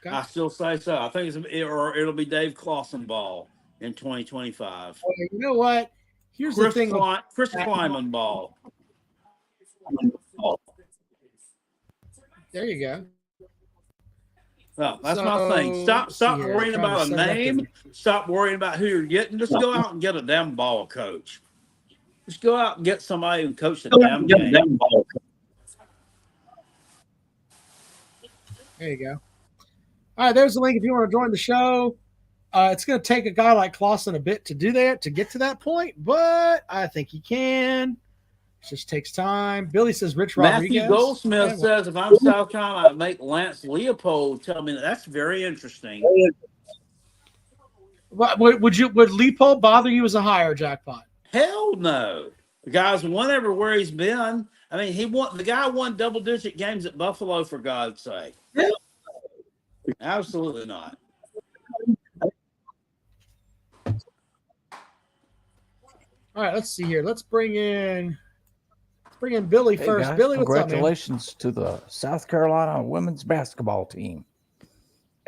Okay. I still say so. I think it'll be Dave Clawson ball in 2025. Well, you know what? Here's the thing. Chris Kleiman ball. There you go. Well, that's my thing. Stop worrying about a name. Stop worrying about who you're getting. Just go out and get a damn ball coach. Just go out and get somebody who coach the damn game. There you go. All right, there's the link if you want to join the show. It's going to take a guy like Clausen a bit to do that, to get to that point, but I think he can. It just takes time. Billy says Rich Rodriguez. Matthew Goldsmith says, if I'm South Carolina, I'd make Lance Leopold tell me that. That's very interesting. Would Leopold bother you as a hire, Jackpot? Hell no. The guy's won everywhere he's been. The guy won double-digit games at Buffalo, for God's sake. Absolutely not. All right, let's see here. Let's bring in Billy first. Guys, Billy, what's up, man? congratulations to the South Carolina women's basketball team.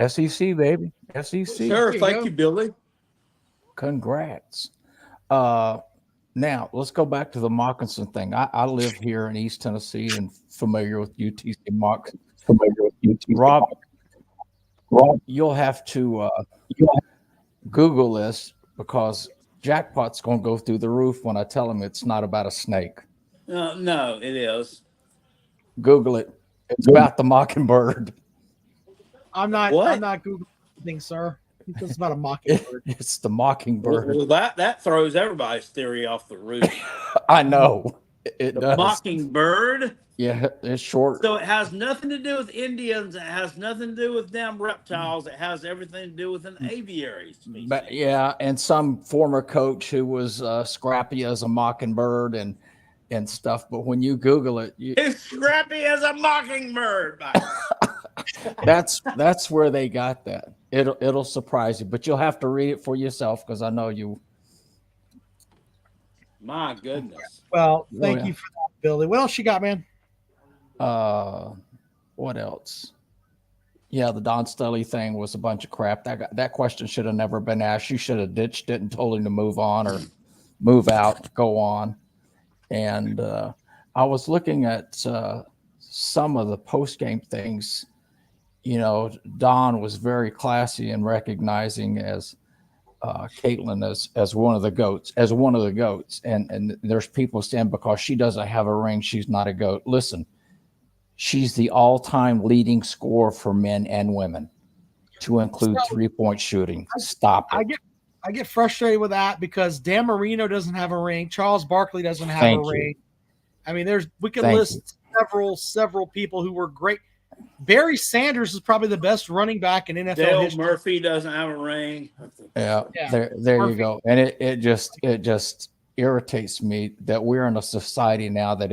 SEC, baby. SEC. Sure, thank you, Billy. Congrats. Now, let's go back to the Mockinson thing. I live here in East Tennessee and familiar with UTC Mockinson. Rob, you'll have to Google this because Jackpot's going to go through the roof when I tell him it's not about a snake. No, it is. Google it. It's about the mockingbird. I'm not Googling things, sir. It's about a mockingbird. It's the mockingbird. Well, that throws everybody's theory off the roof. I know. It does. Mockingbird. Yeah, it's short. So it has nothing to do with Indians. It has nothing to do with damn reptiles. It has everything to do with an aviary species. But yeah, and some former coach who was scrappy as a mockingbird and stuff. But when you Google it, it's scrappy as a mockingbird. That's where they got that. It'll surprise you, but you'll have to read it for yourself because I know you. My goodness. Well, Oh, thank yeah. you for that, Billy. What else you got, man? What else? Yeah, the Dawn Staley thing was a bunch of crap. That question should have never been asked. You should have ditched it and told him to move on or move out, go on. And I was looking at some of the post-game things. You know, Dawn was very classy in recognizing as Caitlin as one of the goats, and there's people saying because she doesn't have a ring, she's not a goat. Listen, she's the all-time leading scorer for men and women, to include three-point shooting. Stop it. I get frustrated with that because Dan Marino doesn't have a ring. Charles Barkley doesn't have a ring. I mean, we could list several people who were great. Barry Sanders is probably the best running back in NFL Dale history. Murphy doesn't have a ring. Yeah. There you go. And it just irritates me that we're in a society now that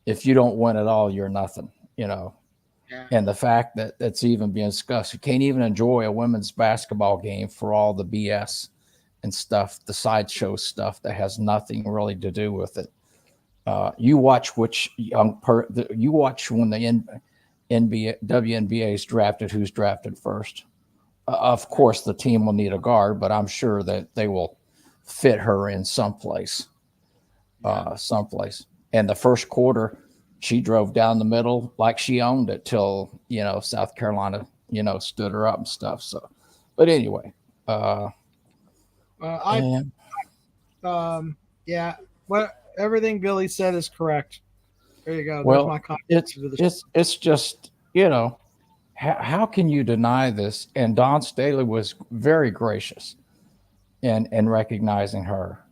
if you don't win at all, you're nothing, you know. Yeah. And the fact that that's even being discussed, you can't even enjoy a women's basketball game for all the BS and stuff, the sideshow stuff that has nothing really to do with it. You watch you watch when the WNBA is drafted, who's drafted first. Of course, the team will need a guard, but I'm sure that they will fit her in someplace. And the first quarter, she drove down the middle like she owned it till, you know, South Carolina, you know, stood her up and stuff. So, but anyway, everything Billy said is correct. There you go. Well, my it's just, you know, how can you deny this? And Dawn Staley was very gracious in recognizing her.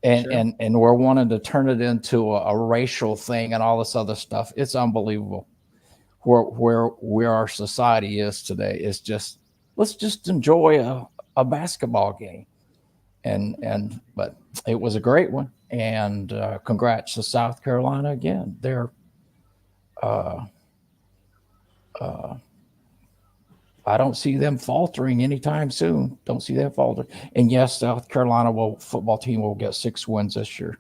And we're wanting to turn it into a racial thing and all this other stuff. It's unbelievable where our society is today. Is just, let's just enjoy a basketball game. But it was a great one. And congrats to South Carolina again. They're I don't see them faltering anytime soon. Don't see them faltering. And yes, South Carolina football team will get 6 wins this year.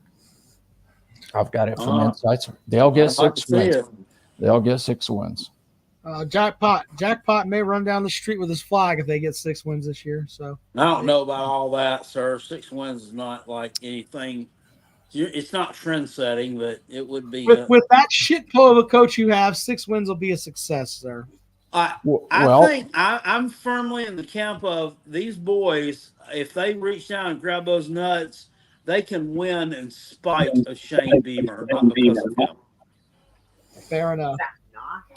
I've got it from insights. They'll get 6 wins. They'll get 6 wins. Jackpot may run down the street with his flag if they get 6 wins this year. So I don't know about all that, sir. 6 wins is not like anything. It's not trend setting, but it would be. With that shit pull of a coach you have, 6 wins will be a success, sir. I think I'm firmly in the camp of these boys. If they reach down and grab those nuts, they can win in spite of Shane Beamer, not because of him. Fair enough.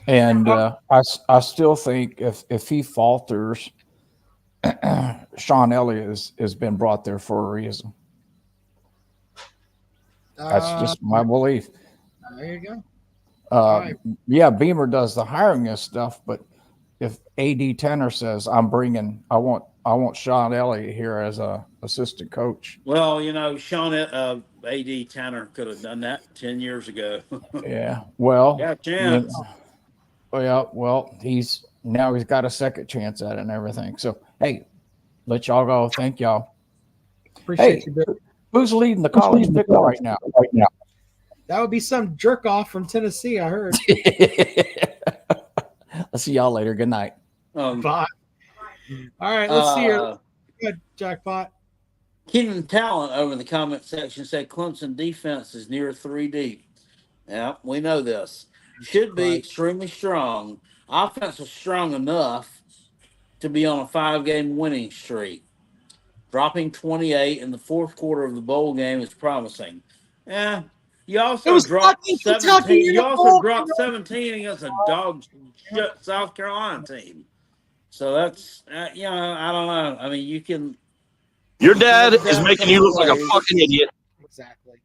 And I still think if he falters, Sean Elliott has been brought there for a reason. That's just my belief. There you go. Right. Yeah, Beamer does the hiring and stuff, but if AD Tanner says I want Sean Elliott here as a assistant coach. Well, you know, AD Tanner could have done that 10 years ago. Yeah. Well, got a chance. He's got a second chance at it and everything. So hey, let y'all go. Thank y'all. Appreciate you, Bill. Who's leading the college pick right now? That would be some jerk off from Tennessee, I heard. I'll see y'all later. Good night. Bye. All right, let's see here. Good, Jackpot. Keenan Talent over in the comment section said Clemson defense is near 3 deep. Yeah, we know this. Should be extremely strong. Offense was strong enough to be on a 5-game winning streak. Dropping 28 in the fourth quarter of the bowl game is promising. Yeah. You also dropped 17. You also dropped 17 against a dog shit South Carolina team. So that's I don't know. I mean, you can. Your dad is making you look like a fucking idiot. Exactly.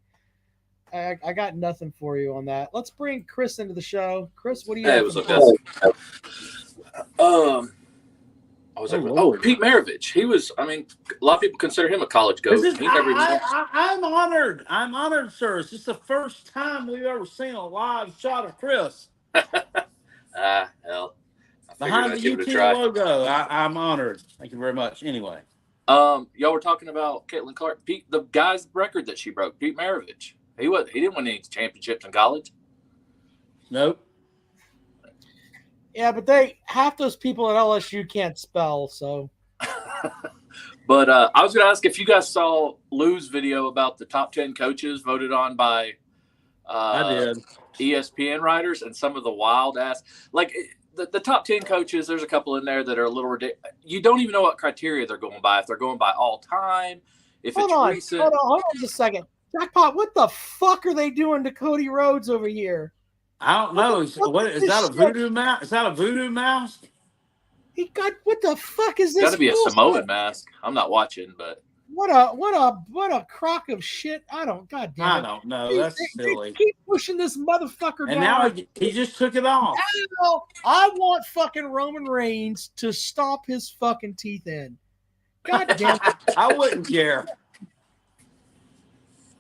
I got nothing for you on that. Let's bring Chris into the show. Chris, what do you have? What's up, Pete Maravich. He was, I mean, a lot of people consider him a college goat. I'm honored. I'm honored, sir. It's just the first time we've ever seen a live shot of Chris. Hell. I figured Behind I'd the give it a UT try. logo. I'm honored. Thank you very much. Anyway. Y'all were talking about Caitlin Clark. The guy's record that she broke, Pete Maravich. He didn't win any championships in college. Nope. Yeah, but half those people at LSU can't spell, so. But I was going to ask if you guys saw Lou's video about the top 10 coaches voted on by I did. ESPN writers and some of the wild ass. Like the top 10 coaches, there's a couple in there that are a little ridiculous. You don't even know what criteria they're going by. If they're going by all time, if Hold it's on, recent. hold on just a second. Jackpot, what the fuck are they doing to Cody Rhodes over here? I don't know. What is that? A voodoo mouse? Is that a voodoo mouse? What the fuck is this? Got to be a bullshit? Samoan mask. I'm not watching, but What a crock of shit. I don't know. That's silly. They keep pushing this motherfucker And down. now he just took it off. Now, I want fucking Roman Reigns to stop his fucking teeth in. God damn it. I wouldn't care.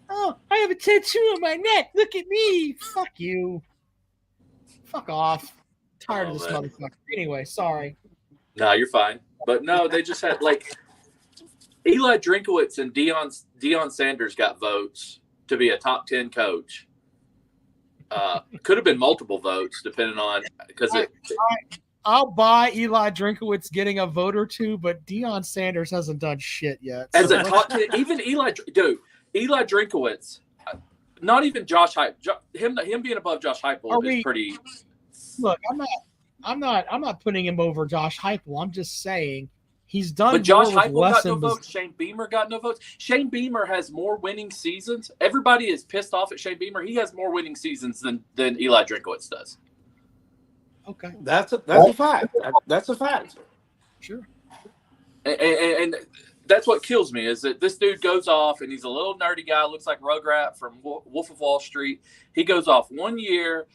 Oh, I have a tattoo on my neck. Look at me. Fuck you. Fuck off. Tired of this motherfucker. Anyway, sorry. no, you're fine. But no, they just had like Eli Drinkowitz and Deion Sanders got votes to be a top 10 coach. Could have been multiple votes depending on because I'll buy Eli Drinkowitz getting a vote or two, but Deion Sanders hasn't done shit yet. as a top 10, even Eli Drinkowitz, not even Josh Heupel. Him being above Josh Heupel is pretty. Look, I'm not putting him over Josh Heupel. I'm just saying he's done. But Josh more with Heupel less got no than votes. Shane Beamer got no votes. Shane Beamer has more winning seasons. Everybody is pissed off at Shane Beamer. He has more winning seasons than Eli Drinkowitz does. Okay, That's a fact. That's a fact. sure. And that's what kills me is that this dude goes off and he's a little nerdy guy, looks like Rugrat from Wolf of Wall Street. He goes off 1 year.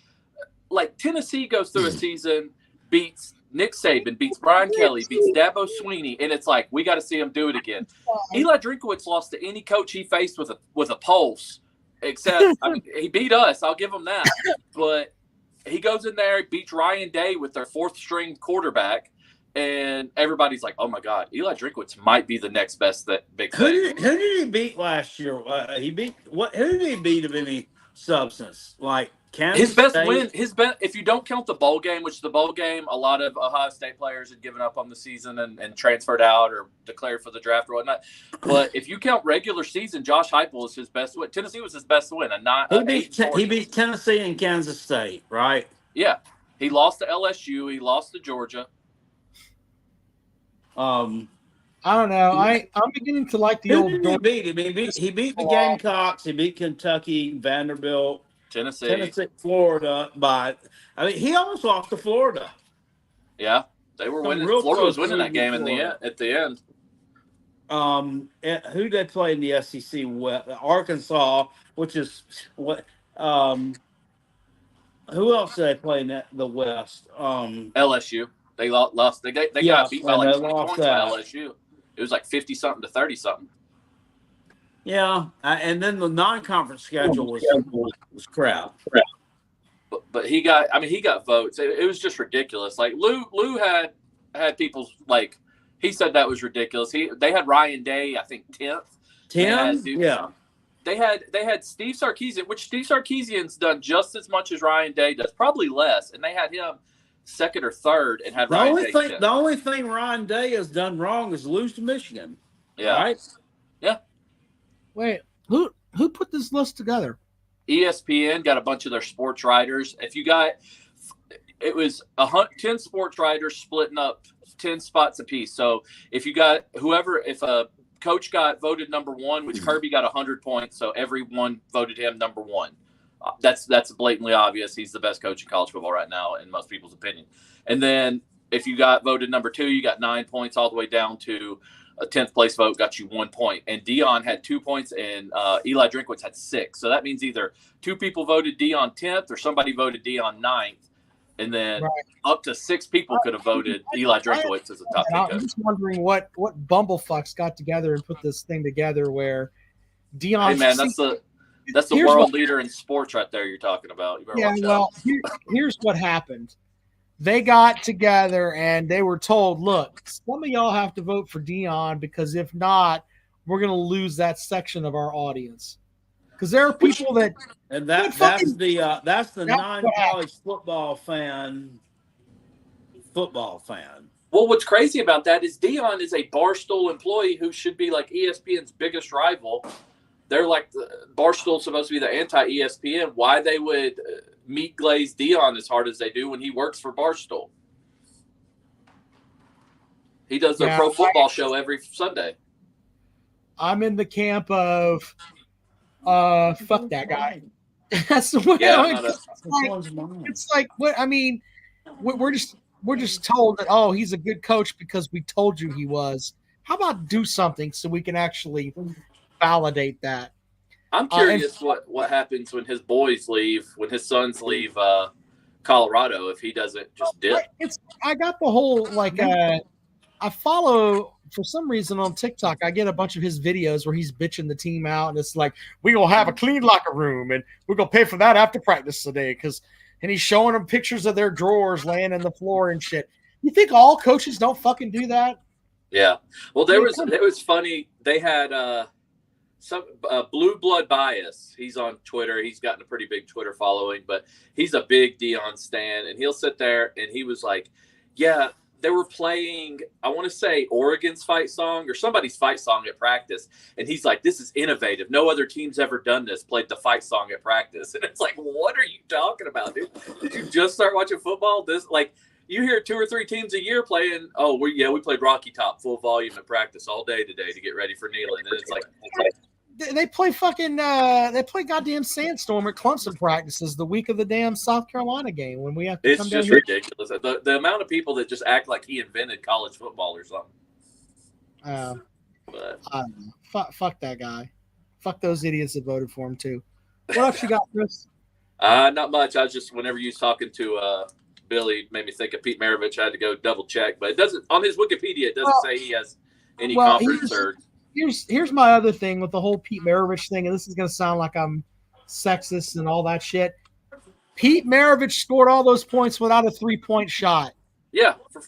Like Tennessee goes through a season, beats Nick Saban, beats Brian Kelly, beats Dabo Swinney, and it's like we got to see him do it again. Eli Drinkowitz lost to any coach he faced with a pulse, except he beat us. I'll give him that. But he goes in there, beats Ryan Day with their fourth string quarterback, and everybody's like, "Oh my God, Eli Drinkowitz might be the next best big thing." Who did he beat last year? Who did he beat of any substance? Like Kansas His best State? win, if you don't count the bowl game, which the bowl game, a lot of Ohio State players had given up on the season and transferred out or declared for the draft or whatnot. But if you count regular season, Josh Heupel is his best win. Tennessee was his best win. He beat Tennessee and Kansas State, right? Yeah. He lost to LSU. He lost to Georgia. I don't know. I'm beginning to like the Who old. did he beat? He beat the Gamecocks. He beat Kentucky, Vanderbilt, Tennessee, Florida. He almost lost to Florida. Yeah, they were winning. Real Florida was close winning that game Florida. at the end. Who did they play in the SEC? Arkansas, which is what? Who else did they play in the West? LSU. They lost. They got beat by like 20 points by LSU. It was like 50-something to 30-something. Yeah, and then the non-conference schedule was crap. But he got votes. It was just ridiculous. Like Lou had people like he said that was ridiculous. They had Ryan Day, I think 10th. 10? Yeah. They had Steve Sarkisian, which Steve Sarkisian's done just as much as Ryan Day does, probably less, and they had him second or third and had Ryan Day. The only thing Ryan Day has done wrong is lose to Michigan. Yeah. Right? Yeah. Wait, who put this list together? ESPN got a bunch of their sports writers. It was 10 sports writers splitting up 10 spots apiece. So if a coach got voted number one, which Kirby got 100 points, so everyone voted him number one. That's blatantly obvious. He's the best coach in college football right now, in most people's opinion. And then if you got voted number two, you got 9 points all the way down to a 10th place vote got you 1 point. And Deion had 2 points and Eli Drinkowitz had 6. So that means either 2 people voted Deion 10th or somebody voted Deion 9th. And then up to 6 people could have voted Eli Drinkowitz as a top 10 coach. I'm just wondering what bumblefucks got together and put this thing together where Deion. Hey man, that's the world leader in sports right there you're talking about. You better watch out. Here's what happened. they got together and they were told, look, some of y'all have to vote for Dion because if not, we're going to lose that section of our audience. Because there are people that And that's the non-college football fan. Well, what's crazy about that is Dion is a Barstool employee who should be like ESPN's biggest rival. They're like Barstool's supposed to be the anti-ESPN. Why they would meat glaze Dion as hard as they do when he works for Barstool? He does their pro football show every Sunday. I'm in the camp of fuck that guy. That's the way it's like what I mean. We're just told that, oh, he's a good coach because we told you he was. How about do something so we can actually validate that? I'm curious what happens when his boys leave, when his sons leave Colorado, if he doesn't just dip. I got the whole I follow for some reason on TikTok. I get a bunch of his videos where he's bitching the team out, and it's like, we're gonna have a clean locker room, and we're gonna pay for that after practice today, and he's showing them pictures of their drawers laying in the floor and shit. You think all coaches don't fucking do that? Yeah. Well, it was funny. They had some Blue Blood Bias. He's on Twitter. He's gotten a pretty big Twitter following, but he's a big Dion stan, and he'll sit there and he was like, yeah, they were playing, I want to say Oregon's fight song or somebody's fight song at practice. And he's like, this is innovative. No other team's ever done this, played the fight song at practice. And it's like, what are you talking about, dude? Did you just start watching football? You hear 2 or 3 teams a year playing, we played Rocky Top full volume at practice all day today to get ready for Neyland. And it's like they play goddamn Sandstorm at Clemson practices the week of the damn South Carolina game when we have to come down. It's just ridiculous. The amount of people that just act like he invented college football or something. Fuck that guy. Fuck those idiots that voted for him too. What else you got, Chris? Not much. I was just, whenever you was talking to Billy, made me think of Pete Maravich. I had to go double check, but it doesn't, on his Wikipedia, it doesn't say he has any conference or. Here's my other thing with the whole Pete Maravich thing, and this is going to sound like I'm sexist and all that shit. Pete Maravich scored all those points without a 3-point shot. Yeah, for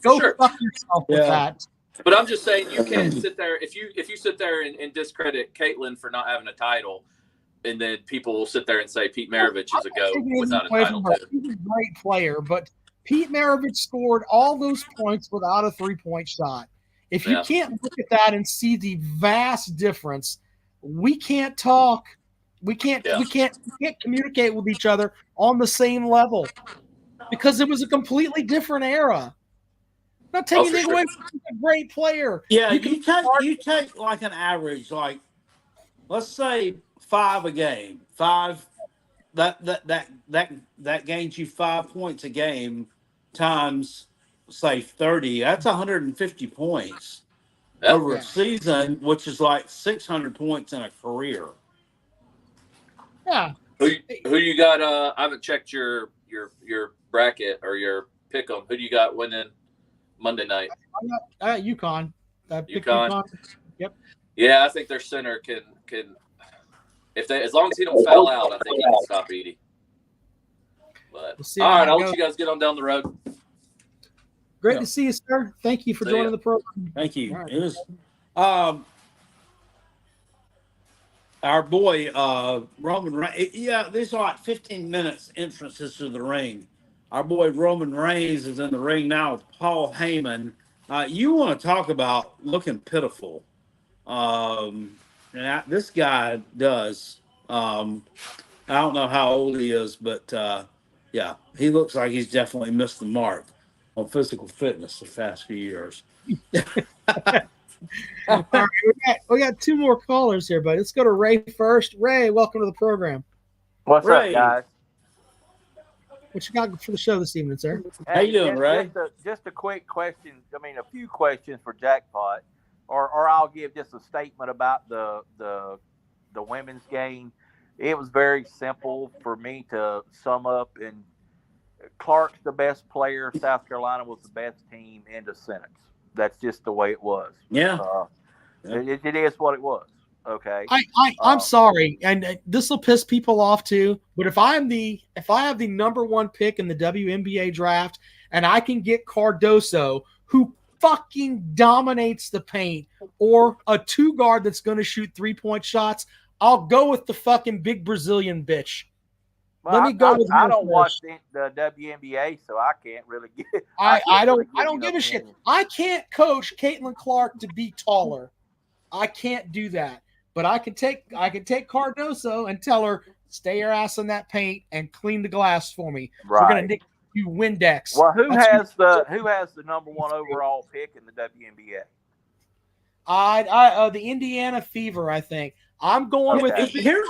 sure. Fuck yourself with that. But I'm just saying, you can't sit there if you sit there and discredit Caitlin for not having a title, and then people will sit there and say Pete Maravich is a go without a title. He's a great player, but Pete Maravich scored all those points without a 3-point shot. If you can't look at that and see the vast difference, we can't talk. We can't communicate with each other on the same level because it was a completely different era. Not taking anything away from a great player. Yeah, you take like an average, like let's say 5 a game. 5 that gains you 5 points a game times say 30, that's 150 points over a season, which is like 600 points in a career. Yeah. Who you got? I haven't checked your bracket or your pick 'em. Who do you got winning Monday night? I got UConn. UConn. Yep. Yeah, I think their center can as long as he don't foul out, I think he can stop Edie. But all right, I'll let you guys get on down the road. Great to see you, sir. Thank you for joining the program. Thank you. Right. It was our boy Roman Reigns. Yeah, there's like 15 minutes entrances to the ring. Our boy Roman Reigns is in the ring now with Paul Heyman. You want to talk about looking pitiful? This guy does. I don't know how old he is, but yeah, he looks like he's definitely missed the mark on physical fitness the past few years. All right, we got 2 more callers here, but let's go to Ray first. Ray, welcome to the program. What's up, guys? What you got for the show this evening, sir? How you doing, Ray? Just a quick question. I mean, a few questions for Jackpot, or I'll give just a statement about the women's game. It was very simple for me to sum up, and Clark's the best player. South Carolina was the best team. End of sentence. That's just the way it was. Yeah. It is what it was. Okay. I'm sorry, and this will piss people off too. But if I have the number one pick in the WNBA draft, and I can get Cardoso, who fucking dominates the paint, or a 2 guard that's going to shoot 3-point shots, I'll go with the fucking big Brazilian bitch. Well, Let me go with I her don't watch first. the WNBA, so I can't really get. I don't really give a shit. I can't coach Caitlin Clark to be taller. I can't do that. But I can take Cardoso and tell her, stay your ass in that paint and clean the glass for me. Right. We're gonna nick you Windex. Well, who has the number one overall pick in the WNBA? The Indiana Fever, I think. I'm going with Here's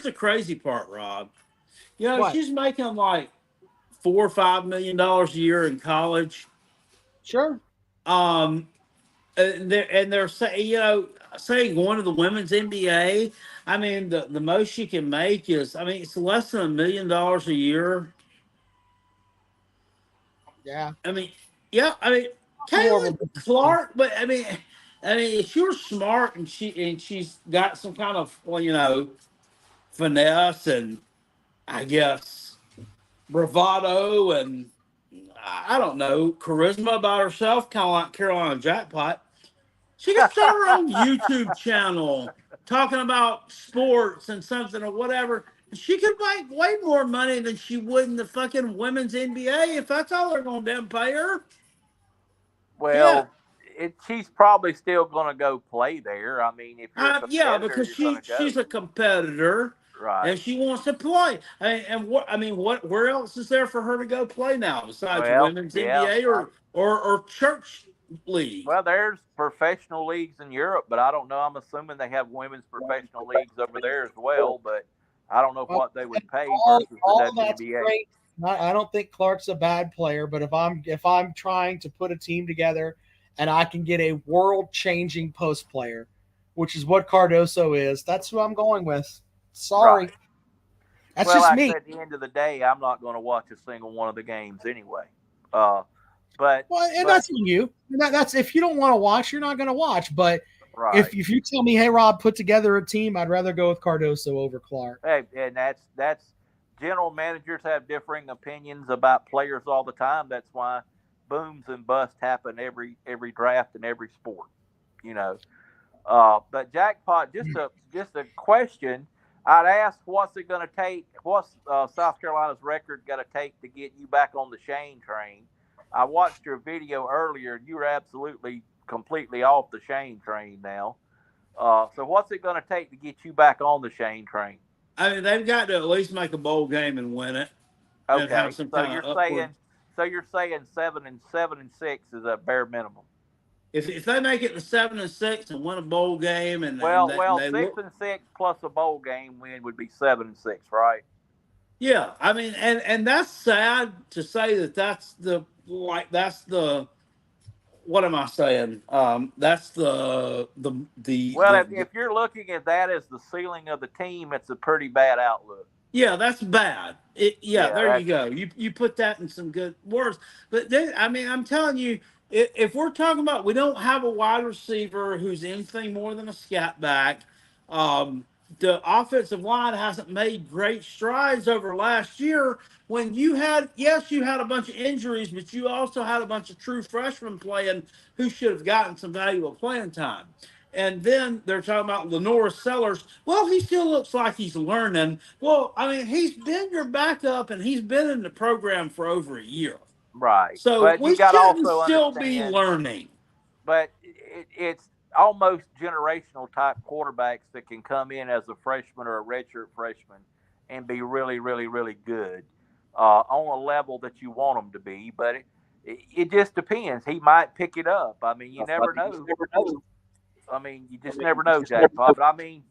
the crazy part, Rob. You know, What? she's making like $4 or $5 million a year in college. Sure. And they're saying going to the women's NBA. I mean, the most she can make is, I mean, it's less than $1 million a year. Yeah. I mean, yeah. I mean, Caitlin Clark, but I mean, if you're smart and she's got some kind of, well, you know, finesse and I guess bravado and I don't know, charisma about herself, kind of like Carolina Jackpot. She could start her own YouTube channel talking about sports and something or whatever. She could make way more money than she would in the fucking women's NBA if that's all they're going to damn pay her. Well, she's probably still going to go play there. I mean, if you're a competitor, because she's a competitor, right? And she wants to play. Where else is there for her to go play now besides women's NBA or church league? Well, there's professional leagues in Europe, but I don't know. I'm assuming they have women's professional leagues over there as well, but I don't know what they would pay versus the WNBA. Great. I don't think Clark's a bad player, but if I'm trying to put a team together and I can get a world-changing post player, which is what Cardoso is, that's who I'm going with. Sorry. Right. That's just me. At the end of the day, I'm not going to watch a single one of the games anyway. That's on you. That's if you don't want to watch, you're not going to watch. But right. if you tell me, hey Rob, put together a team, I'd rather go with Cardoso over Clark. Hey, and that's general managers have differing opinions about players all the time. That's why booms and busts happen every draft in every sport. You know. But Jackpot, just a question. I'd ask, what's it going to take? What's South Carolina's record going to take to get you back on the Shane train? I watched your video earlier. You were absolutely, completely off the Shane train now. So what's it going to take to get you back on the Shane train? I mean, they've got to at least make a bowl game and win it. Okay, so you're saying 7 and 6 is a bare minimum. If they make it to 7 and 6 and win a bowl game, 6 and 6 plus a bowl game win would be 7 and 6, right? Yeah, I mean, and that's sad to say that's the what am I saying? That's the if you're looking at that as the ceiling of the team, it's a pretty bad outlook. Yeah, that's bad. There you go. You put that in some good words. But I'm telling you, if we're talking about we don't have a wide receiver who's anything more than a scat back, the offensive line hasn't made great strides over last year when you had a bunch of injuries, but you also had a bunch of true freshmen playing who should have gotten some valuable playing time. And then they're talking about Lenora Sellers. Well, he still looks like he's learning. Well, I mean, he's been your backup, and he's been in the program for over a year. Right. So but we shouldn't still be learning. But it's almost generational type quarterbacks that can come in as a freshman or a redshirt freshman and be really, really, really good on a level that you want them to be. But it just depends. He might pick it up. I mean, you never know. I mean, you just never know, Jackpot. But I mean,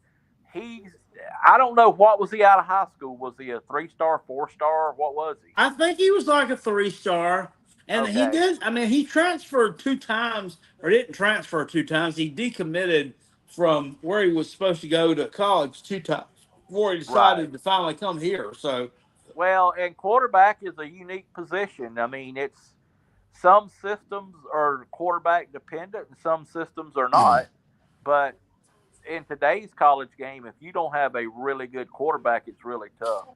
I don't know, what was he out of high school? Was he a 3-star, 4-star? What was he? I think he was like a 3-star. And he did. I mean, he transferred 2 times, or didn't transfer 2 times. He decommitted from where he was supposed to go to college 2 times before he decided to finally come here. So, well, and quarterback is a unique position. I mean, it's some systems are quarterback dependent and some systems are not. But in today's college game, if you don't have a really good quarterback, it's really tough.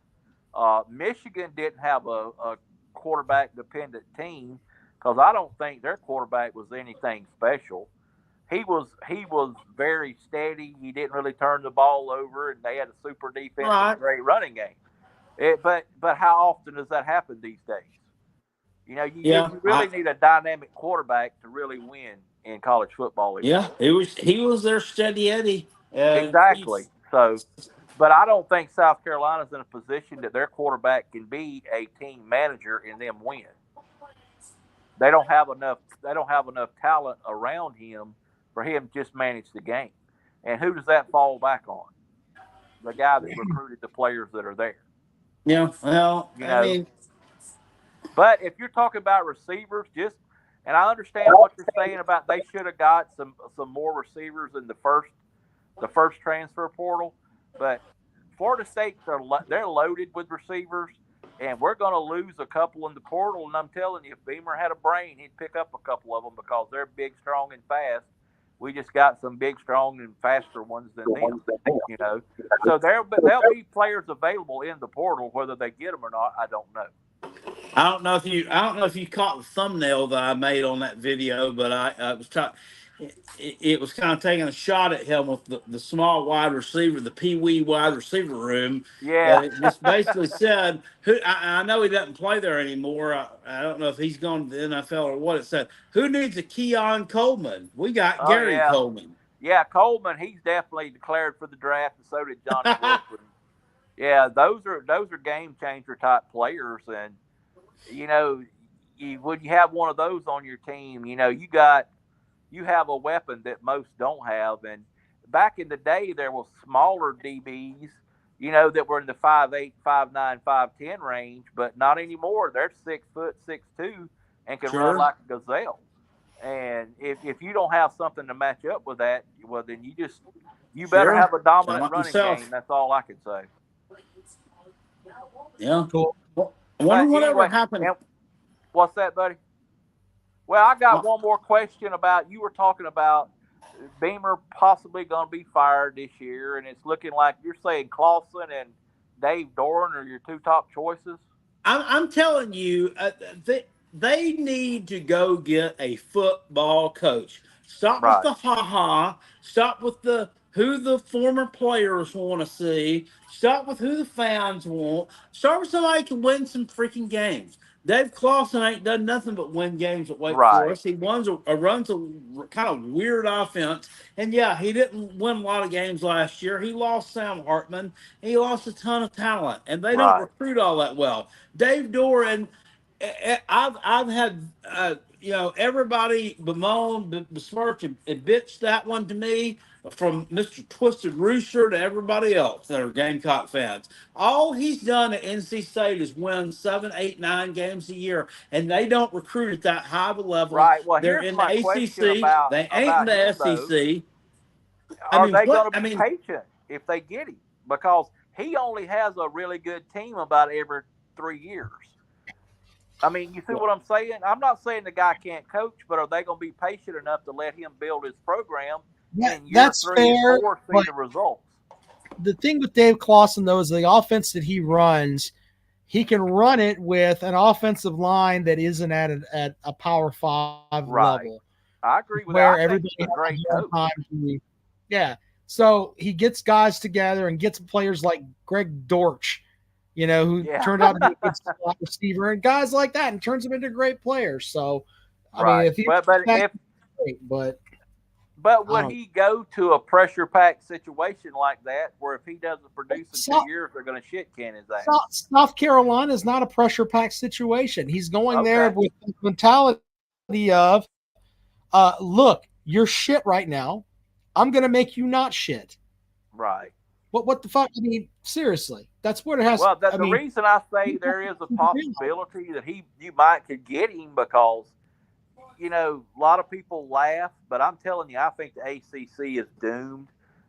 Michigan didn't have a quarterback-dependent team because I don't think their quarterback was anything special. He was very steady. He didn't really turn the ball over, and they had a super defense and a great running game. But how often does that happen these days? You know, you really need a dynamic quarterback to really win in college football. Yeah, he was their steady Eddie. Exactly. So, but I don't think South Carolina's in a position that their quarterback can be a team manager and them win. They don't have enough talent around him for him to just manage the game. And who does that fall back on? The guy that recruited the players that are there. Yeah, well, I mean, but if you're talking about receivers, and I understand what you're saying about they should have got some more receivers in the first transfer portal, but Florida State, they're loaded with receivers, and we're going to lose a couple in the portal. And I'm telling you, if Beamer had a brain, he'd pick up a couple of them because they're big, strong, and fast. We just got some big, strong, and faster ones than them, you know. So there'll be players available in the portal. Whether they get them or not, I don't know. I don't know if you caught the thumbnail that I made on that video, but I was it was kind of taking a shot at him with the small wide receiver, the pee-wee wide receiver room. Yeah. It just basically said, I know he doesn't play there anymore. I don't know if he's gone to the NFL or what. It said, who needs a Keon Coleman? We got Gary Coleman. Yeah, Coleman, he's definitely declared for the draft, and so did Johnny Wilson. Yeah, those are game changer type players, and you know, when you have one of those on your team, you know, you have a weapon that most don't have. And back in the day, there was smaller DBs, you know, that were in the 5'8", 5'9", 5'10" range, but not anymore. They're 6 foot, 6'2", and can run like a gazelle. And if you don't have something to match up with that, well, then you better have a dominant running game. That's all I can say. Yeah. Cool. I wonder whatever happened. What's that, buddy? Well, I got one more question about, you were talking about Beamer possibly going to be fired this year, and it's looking like you're saying Clawson and Dave Doran are your two top choices. I'm telling you, they need to go get a football coach. Stop with the ha-ha. Stop with who the former players want to see. Stop with who the fans want. Start with somebody who can win some freaking games. Dave Clawson ain't done nothing but win games at Wake Forest. He runs a kind of weird offense. And, yeah, he didn't win a lot of games last year. He lost Sam Hartman. He lost a ton of talent. And they don't recruit all that well. Dave Doran, I've had, you know, everybody bemoan, besmirch, and bitch that one to me, from Mr. Twisted Rooster to everybody else that are Gamecock fans. All he's done at NC State is win 7, 8, 9 games a year, and they don't recruit at that high of a level. Right. Well, they're in the ACC. They ain't in the SEC. Are they going to be patient if they get him? Because he only has a really good team about every 3 years. I mean, you see what I'm saying? I'm not saying the guy can't coach, but are they going to be patient enough to let him build his program? That's fair. See the results. The thing with Dave Clawson, though, is the offense that he runs, he can run it with an offensive line that isn't at a Power 5 level. I agree with where that. Everybody has great time. Yeah. So he gets guys together and gets players like Greg Dortch, you know, who turned out to be a good slot receiver, and guys like that, and turns them into great players. So, I mean, if he But would he go to a pressure-packed situation like that, where if he doesn't produce in 2 years, they're going to shit can his ass? South Carolina is not a pressure-packed situation. He's going there with the mentality of, look, you're shit right now. I'm going to make you not shit. Right. What the fuck? I mean, seriously, that's what it has. Well, the reason I say there is a possibility that you might could get him, because you know, a lot of people laugh, but I'm telling you, I think the ACC is doomed.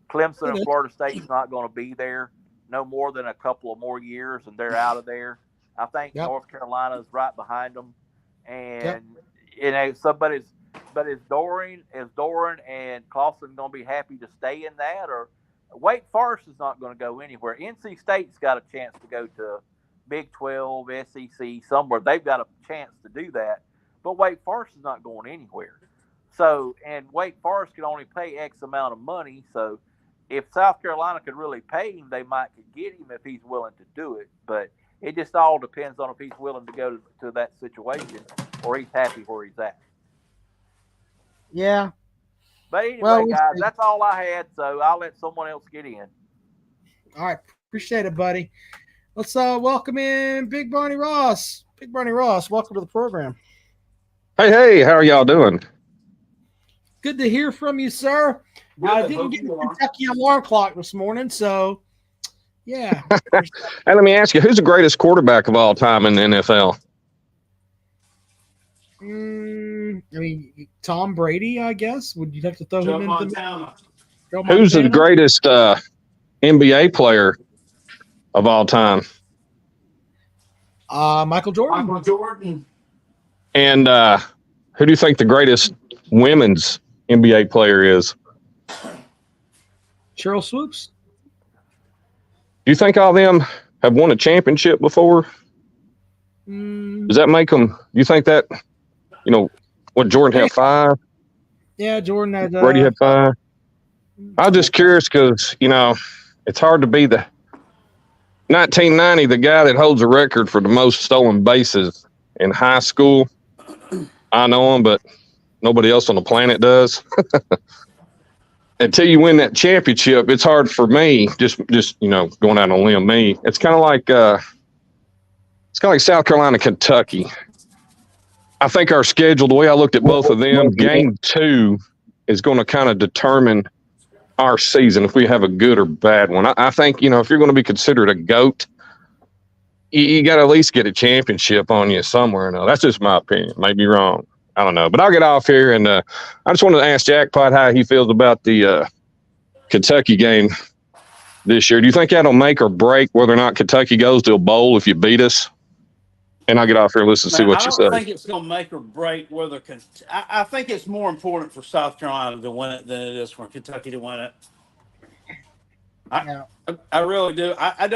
Clemson and Florida State's not going to be there no more than a couple of more years, and they're out of there. I think North Carolina's right behind them. And, you know, But is Doran and Clawson going to be happy to stay in that, or Wake Forest is not going to go anywhere? NC State's got a chance to go to Big 12, SEC, somewhere. They've got a chance to do that, but Wake Forest is not going anywhere. So, and Wake Forest can only pay X amount of money. So, if South Carolina could really pay him, they might could get him if he's willing to do it. But it just all depends on if he's willing to go to that situation or he's happy where he's at. Yeah. But anyway, guys, that's all I had. So I'll let someone else get in. All right. Appreciate it, buddy. Let's welcome in Big Barney Ross. Big Barney Ross, welcome to the program. Hey, how are y'all doing? Good to hear from you, sir. I didn't get the Kentucky alarm clock this morning, so yeah. Hey, let me ask you, who's the greatest quarterback of all time in the NFL? I mean, Tom Brady, I guess. Would you have to throw him into Montana. Who's the greatest NBA player of all time? Michael Jordan. Michael Jordan. And who do you think the greatest women's NBA player is? Cheryl Swoops. Do you think all of them have won a championship before? Does that make them? Do you think that, what Jordan had 5? Yeah, Jordan had. Brady had 5. I was just curious because, it's hard to be the 1990, the guy that holds a record for the most stolen bases in high school. I know him, but nobody else on the planet does. Until you win that championship, it's hard for me. Just going out on a limb. Me, it's kind of like South Carolina, Kentucky. I think our schedule, the way I looked at both of them, game 2 is going to kind of determine our season if we have a good or bad one. I think if you're going to be considered a GOAT, you got to at least get a championship on you somewhere. Now, that's just my opinion. Might be wrong. I don't know. But I'll get off here, and I just wanted to ask Jackpot how he feels about the Kentucky game this year. Do you think that'll make or break whether or not Kentucky goes to a bowl if you beat us? And I'll get off here and listen to see what you say. I don't think it's going to make or break whether I think it's more important for South Carolina to win it than it is for Kentucky to win it. I really do. I'm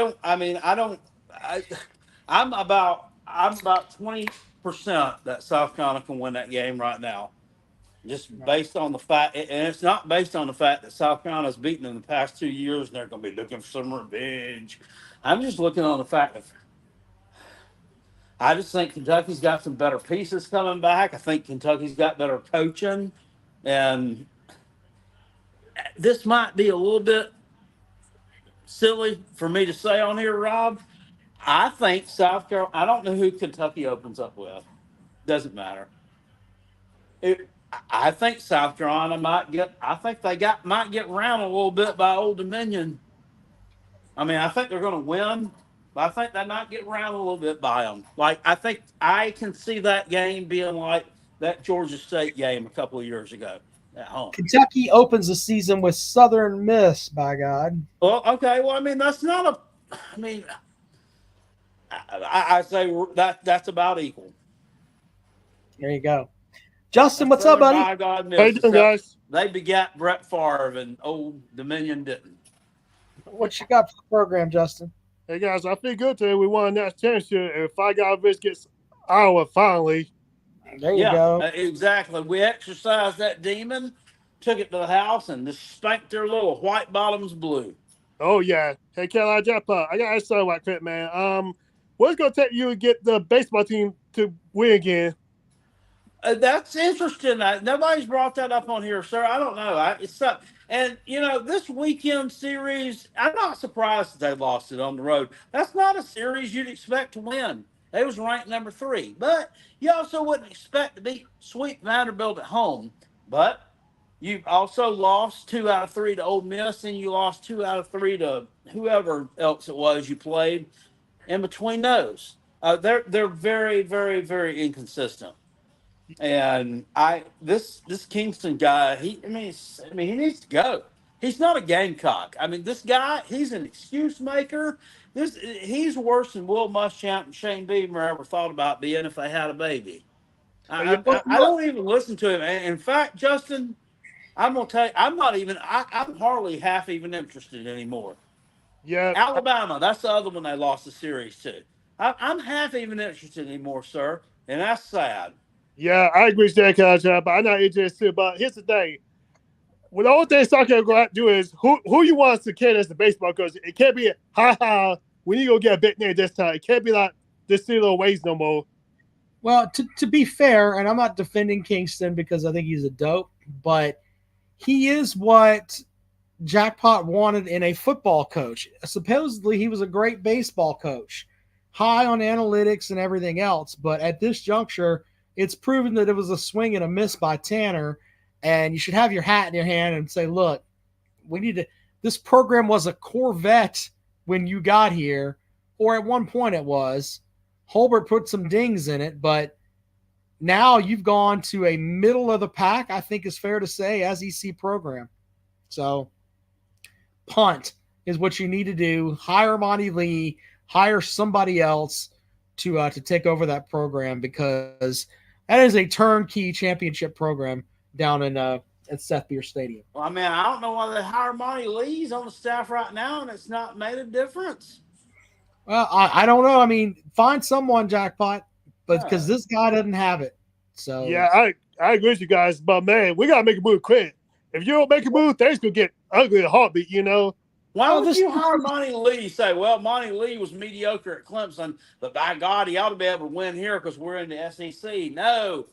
about 20% that South Carolina can win that game right now. Just based on the fact, and it's not based on the fact that South Carolina's beaten in the past 2 years and they're going to be looking for some revenge. I'm just looking on the fact that I just think Kentucky's got some better pieces coming back. I think Kentucky's got better coaching. And this might be a little bit silly for me to say on here, Rob. I think South Carolina, I don't know who Kentucky opens up with. Doesn't matter. I think South Carolina might get round a little bit by Old Dominion. I mean, I think they're going to win. I think they might get around a little bit by them. Like, I think I can see that game being like that Georgia State game a couple of years ago at home. Kentucky opens the season with Southern Miss, by God. Well, okay. Well, I mean, that's not a – I mean, I say that's about equal. There you go. Justin, what's up, buddy? How you doing, guys? They begat Brett Favre and Old Dominion didn't. What you got for the program, Justin? Hey, guys, I feel good today. We won a national championship. If I got this gets Iowa finally. There you go. Exactly. We exercised that demon, took it to the house, and just spanked their little white bottoms blue. Oh, yeah. Hey, Carolina Jackpot, I got to ask you about Crit, man. What's going to take you to get the baseball team to win again? That's interesting. Nobody's brought that up on here, sir. I don't know. And, this weekend series, I'm not surprised that they lost it on the road. That's not a series you'd expect to win. They was ranked number 3. But you also wouldn't expect to sweep Vanderbilt at home. But you also lost 2 out of 3 to Ole Miss, and you lost 2 out of 3 to whoever else it was you played in between those. They're very, very, very inconsistent. And this Kingston guy, he needs to go. He's not a Gamecock. I mean, this guy, he's an excuse maker. He's worse than Will Muschamp and Shane Beamer ever thought about being if they had a baby. I don't even listen to him. In fact, Justin, I'm gonna tell you, I'm hardly half even interested anymore. Yeah, Alabama, that's the other one they lost the series to. I'm half even interested anymore, sir, and that's sad. yeah, I agree with that, Kyle, but I'm not interested. But here's the thing: well, the only thing soccer going to do is who you want to carry as the baseball coach. It can't be when you go get a big name this time. It can't be like this little ways no more. Well, to be fair, and I'm not defending Kingston because I think he's a dope, but he is what Jackpot wanted in a football coach. Supposedly, he was a great baseball coach, high on analytics and everything else. But at this juncture, it's proven that it was a swing and a miss by Tanner. And you should have your hat in your hand and say, look, we need to – this program was a Corvette when you got here, or at one point it was. Holbert put some dings in it, but now you've gone to a middle of the pack, I think is fair to say, as EC program. So punt is what you need to do. Hire Monty Lee, hire somebody else to take over that program, because that is a turnkey championship program down in at Seth Beer Stadium. Well, I mean, I don't know why they hire Monty Lee's on the staff right now, and it's not made a difference. Well, I don't know. I mean, find someone, Jackpot, but because this guy doesn't have it. So yeah, I agree with you guys, but man, we gotta make a move quick. If you don't make a move, things gonna get ugly in a heartbeat. You know. Why would you hire Monty Lee? Say, well, Monty Lee was mediocre at Clemson, but by God, he ought to be able to win here because we're in the SEC. No.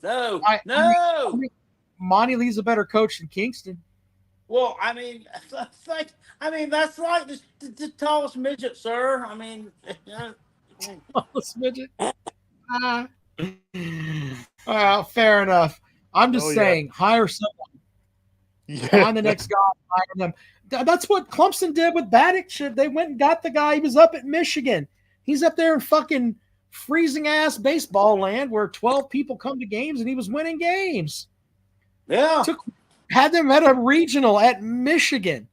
Monty Lee's a better coach than Kingston. Well, I mean, that's like the tallest midget, sir. I mean, tallest midget. Well, fair enough. I'm just saying, hire someone. Find the next guy, hire them. That's what Clemson did with Baddick. They went and got the guy. He was up at Michigan. He's up there in fucking freezing ass baseball land where 12 people come to games, and he was winning games. Yeah. Had them at a regional at Michigan.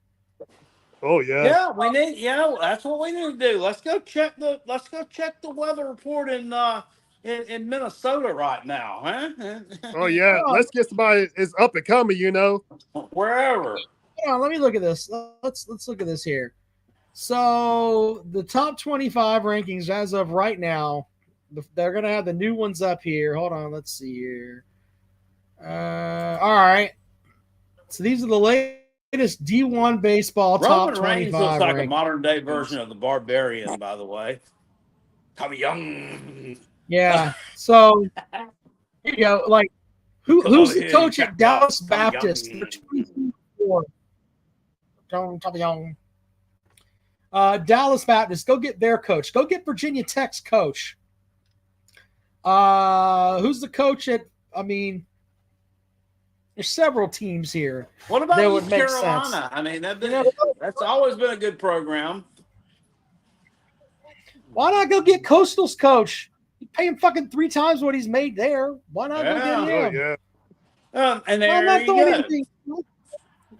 Oh yeah. Yeah, we need. Yeah, that's what we need to do. Let's go check the weather report in Minnesota right now, huh? Oh yeah. Let's get somebody is up and coming. You know. Wherever. Hold on, let me look at this. Let's look at this here. So the top 25 rankings as of right now, they're gonna have the new ones up here. Hold on, let's see here. All right. So these are the latest D1 baseball top 25 Reigns looks like rankings. a modern day version of the Barbarian, by the way. Tommy Young. Yeah. So here you go. Like, who's the coach at Dallas Baptist? They're 24. Tommy Young. Dallas Baptist. Go get their coach. Go get Virginia Tech's coach. Who's the coach at? I mean, there's several teams here. What about that would East make Carolina? sense. I mean, that's always been a good program. Why not go get Coastal's coach? You pay him fucking 3 times what he's made there. Why not go get him? Oh, yeah. And there you go.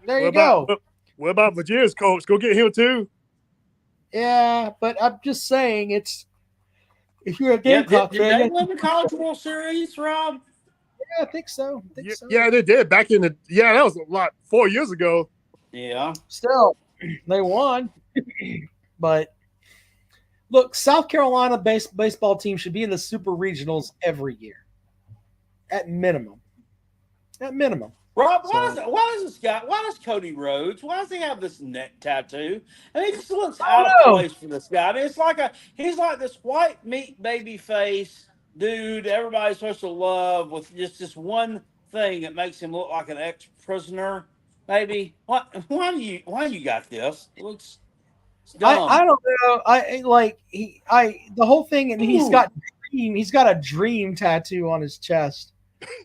There you go. What about Virginia's coach? Go get him too. Yeah, but I'm just saying, it's if you're a Gamecock fan. Did they win the College World Series, Rob? Yeah, I think so. Yeah, they did back in the. Yeah, that was a lot 4 years ago. Yeah. Still, they won. But look, South Carolina baseball team should be in the Super Regionals every year, at minimum. At minimum. Rob, why does this guy? Why does Cody Rhodes? Why does he have this neck tattoo? I mean, it just looks out of place for this guy. I mean, he's like this white meat baby face dude everybody's supposed to love with just this one thing that makes him look like an ex-prisoner. Maybe why do you got this? It looks dumb. I don't know. The whole thing, and he's got a dream tattoo on his chest.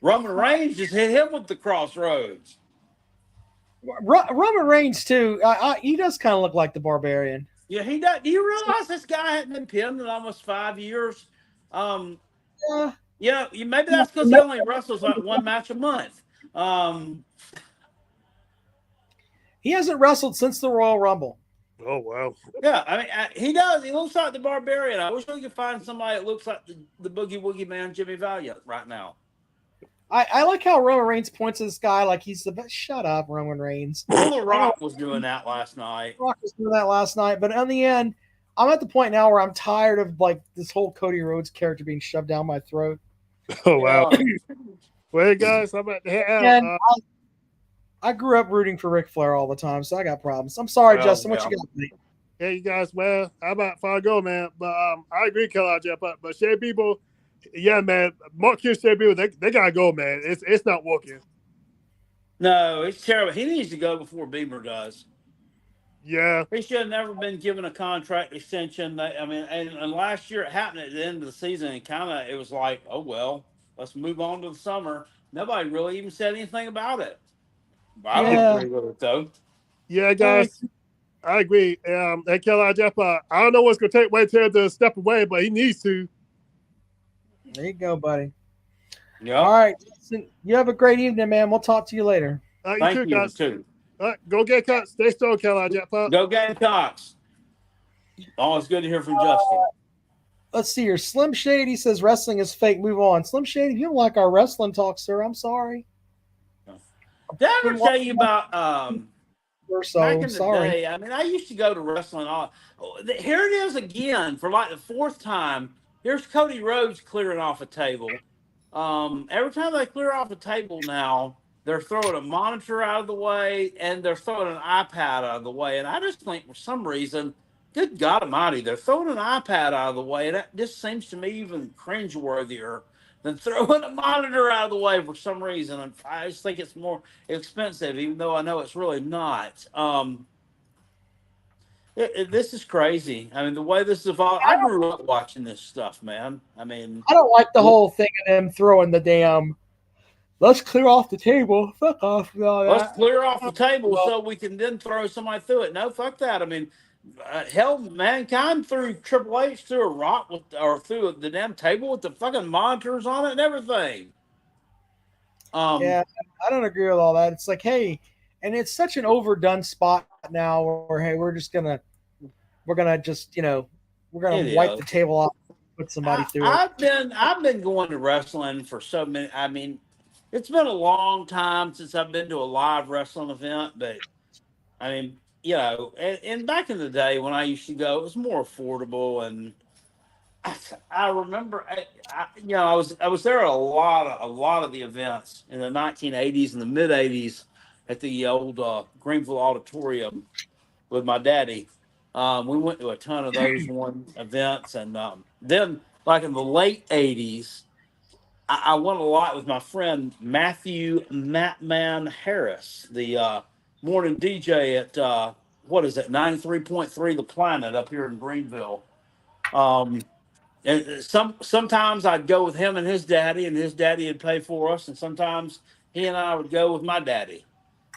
Roman Reigns just hit him with the crossroads. Roman Reigns too. He does kind of look like the Barbarian. Yeah, he does. Do you realize this guy hadn't been pinned in almost 5 years? Yeah, maybe that's because he only wrestles like one match a month. He hasn't wrestled since the Royal Rumble. Oh, wow. Yeah, I mean, he does. He looks like the Barbarian. I wish we could find somebody that looks like the Boogie Woogie Man, Jimmy Valiant, right now. I like how Roman Reigns points to this guy like he's the best. Shut up, Roman Reigns. Well, The Rock was doing that last night. Rock was doing that last night, but in the end, I'm at the point now where I'm tired of like this whole Cody Rhodes character being shoved down my throat. Oh wow. Yeah. Well, guys, I'm about to head out. And I grew up rooting for Ric Flair all the time, so I got problems. I'm sorry, Well, Justin. What yeah. you got, mate? Yeah, you guys. Well, I'm about to go, man. But I agree, Kyle Jeff. But Shea people, yeah, man. Mark Hughes, Shea people, they gotta go, man. It's not working. No, it's terrible. He needs to go before Bieber does. Yeah. He should have never been given a contract extension. I mean, and last year it happened at the end of the season, and it was like, oh well, let's move on to the summer. Nobody really even said anything about it. I don't agree with it though. Yeah, guys, I agree. Hey, Kyle Jeff, I don't know what's gonna take Wade Taylor to step away, but he needs to. There you go, buddy. Yeah. All right, Justin, you have a great evening, man. We'll talk to you later. Thank you, guys. too. All right, go Gamecocks. Stay strong, Kyle Jeff. Go Gamecocks. Always good to hear from Justin. Let's see here. Slim Shady says wrestling is fake. Move on. Slim Shady, if you don't like our wrestling talk, sir, I'm sorry. Did I ever tell you about back in the sorry. day? I mean, I used to go to wrestling. Here it is again for like the fourth time. Here's Cody Rhodes clearing off a table. Every time they clear off a table now, they're throwing a monitor out of the way and they're throwing an iPad out of the way. And I just think for some reason, good God Almighty, they're throwing an iPad out of the way. And that just seems to me even cringeworthier than throwing a monitor out of the way for some reason. And I just think it's more expensive, even though I know it's really not. This is crazy. I mean, the way this evolved, I grew up watching this stuff, man. I mean, I don't like the whole thing of them throwing the damn. Let's clear off the table. Fuck off. Let's clear off the table so we can then throw somebody through it. No, fuck that. I mean, hell, mankind threw Triple H through a rock or through the damn table with the fucking monitors on it and everything. Yeah, I don't agree with all that. It's like, hey, and it's such an overdone spot now where hey, we're gonna just we're gonna wipe the table off, put somebody through it. I've been going to wrestling for so many. I mean, it's been a long time since I've been to a live wrestling event, but I mean, and back in the day when I used to go, it was more affordable, and I remember, I was there at a lot of the events in the 1980s and the mid 80s at the old Greenville Auditorium with my daddy. We went to a ton of those events, and then like in the late 80s, I went a lot with my friend Matthew Matman Harris, the morning DJ at 93.3 The Planet up here in Greenville. And sometimes I'd go with him and his daddy would pay for us, and sometimes he and I would go with my daddy,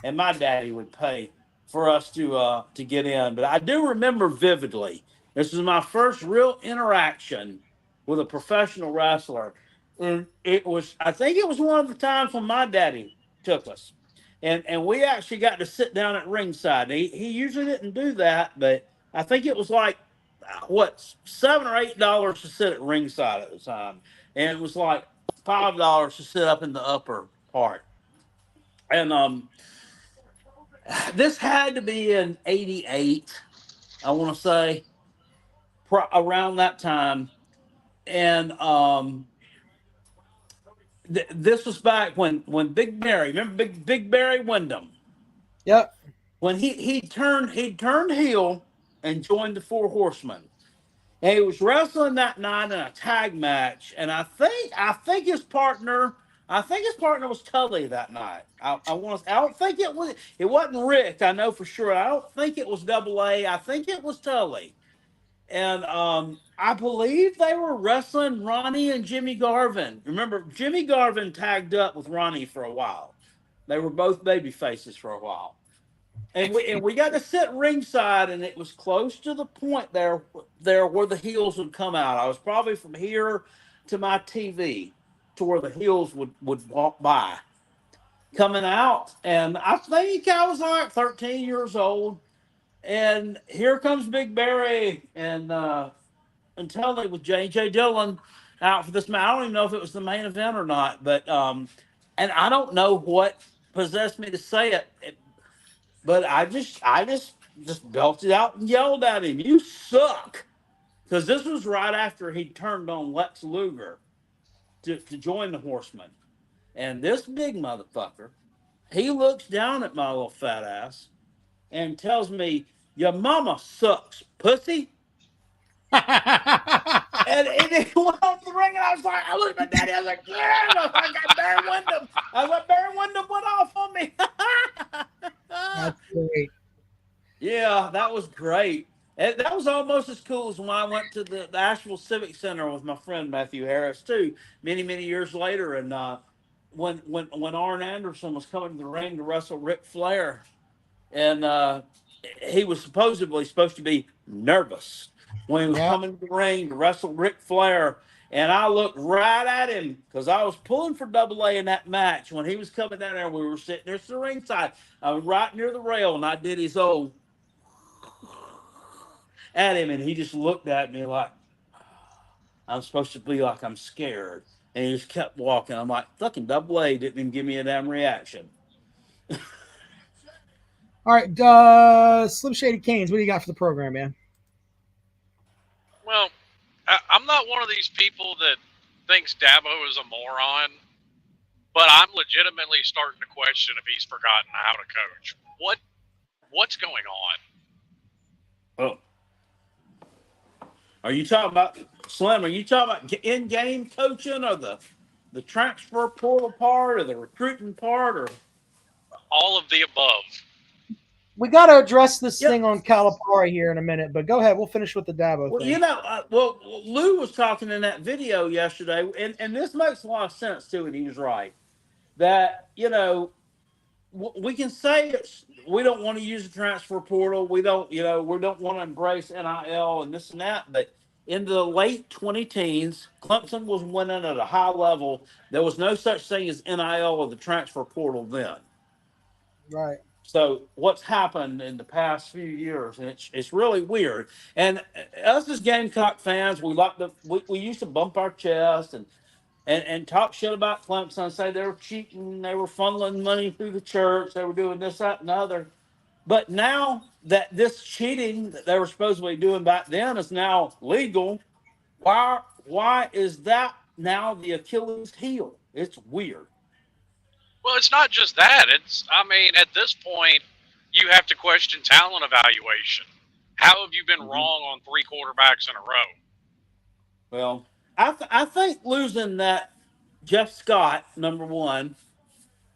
and my daddy would pay for us to get in. But I do remember vividly, this was my first real interaction with a professional wrestler. And I think it was one of the times when my daddy took us. And we actually got to sit down at ringside. He usually didn't do that, but I think it was like, $7 or $8 to sit at ringside at the time. And it was like $5 to sit up in the upper part. And this had to be in 88, I want to say, around that time. And this was back when Big Barry, remember Big Barry Windham? Yep. When he turned heel and joined the Four Horsemen. And he was wrestling that night in a tag match, and I think his partner was Tully that night. I don't think it wasn't Rick, I know for sure. I don't think it was Double A. I think it was Tully. And I believe they were wrestling Ronnie and Jimmy Garvin. Remember, Jimmy Garvin tagged up with Ronnie for a while. They were both baby faces for a while. And we got to sit ringside, and it was close to the point there where the heels would come out. I was probably from here to my TV to where the heels would walk by, coming out. And I think I was like 13 years old. And here comes Big Barry and Tully with J.J. Dillon out for this match. I don't even know if it was the main event or not, but and I don't know what possessed me to say it, but I just belted out and yelled at him, "You suck!" Because this was right after he turned on Lex Luger to join the Horsemen, and this big motherfucker, he looks down at my little fat ass and tells me, "Your mama sucks, pussy." And he went on the ring, and I was like, I looked at my daddy, I was like, yeah, I got Barry Windham. I was like, Barry Windham went off on me. That's great. Yeah, that was great. And that was almost as cool as when I went to the Asheville Civic Center with my friend Matthew Harris too, many years later. And when Arn Anderson was coming to the ring to wrestle Ric Flair, and he was supposedly supposed to be nervous when he was coming to the ring to wrestle Ric Flair. And I looked right at him because I was pulling for Double A in that match. When he was coming down there, we were sitting there to the ringside. I was right near the rail, and I did his old at him, and he just looked at me like I'm supposed to be like I'm scared. And he just kept walking. I'm like, fucking Double A didn't even give me a damn reaction. All right, Slim Shady Canes, what do you got for the program, man? Well, I'm not one of these people that thinks Dabo is a moron, but I'm legitimately starting to question if he's forgotten how to coach. What's going on? Oh. Are you talking about, Slim, are you talking about in-game coaching or the transfer portal part or the recruiting part or? All of the above. We got to address this thing on Calipari here in a minute, but go ahead. We'll finish with the Dabo Well, thing. you know, Lou was talking in that video yesterday, and this makes a lot of sense, too, and he was right, that, you know, we can say we don't want to use the transfer portal. We don't want to embrace NIL and this and that, but in the late 2010s, Clemson was winning at a high level. There was no such thing as NIL or the transfer portal then. Right. So what's happened in the past few years, and it's really weird. And us as Gamecock fans, we used to bump our chest and talk shit about Clemson, say they were cheating, they were funneling money through the church, they were doing this, that, and the other. But now that this cheating that they were supposedly doing back then is now legal, why is that now the Achilles heel? It's weird. Well, it's not just that. At this point, you have to question talent evaluation. How have you been wrong on 3 quarterbacks in a row? Well, I think losing that Jeff Scott, number one,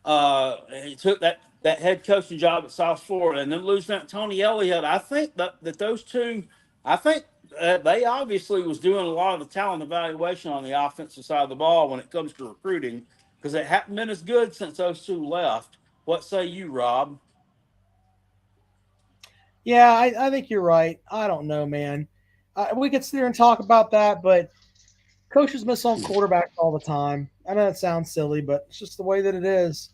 he took that head coaching job at South Florida, and then losing that Tony Elliott. I think that those two, they obviously was doing a lot of the talent evaluation on the offensive side of the ball when it comes to recruiting, because it hadn't been as good since those two left. What say you, Rob? Yeah, I think you're right. I don't know, man. We could sit here and talk about that, but coaches miss on quarterbacks all the time. I know it sounds silly, but it's just the way that it is.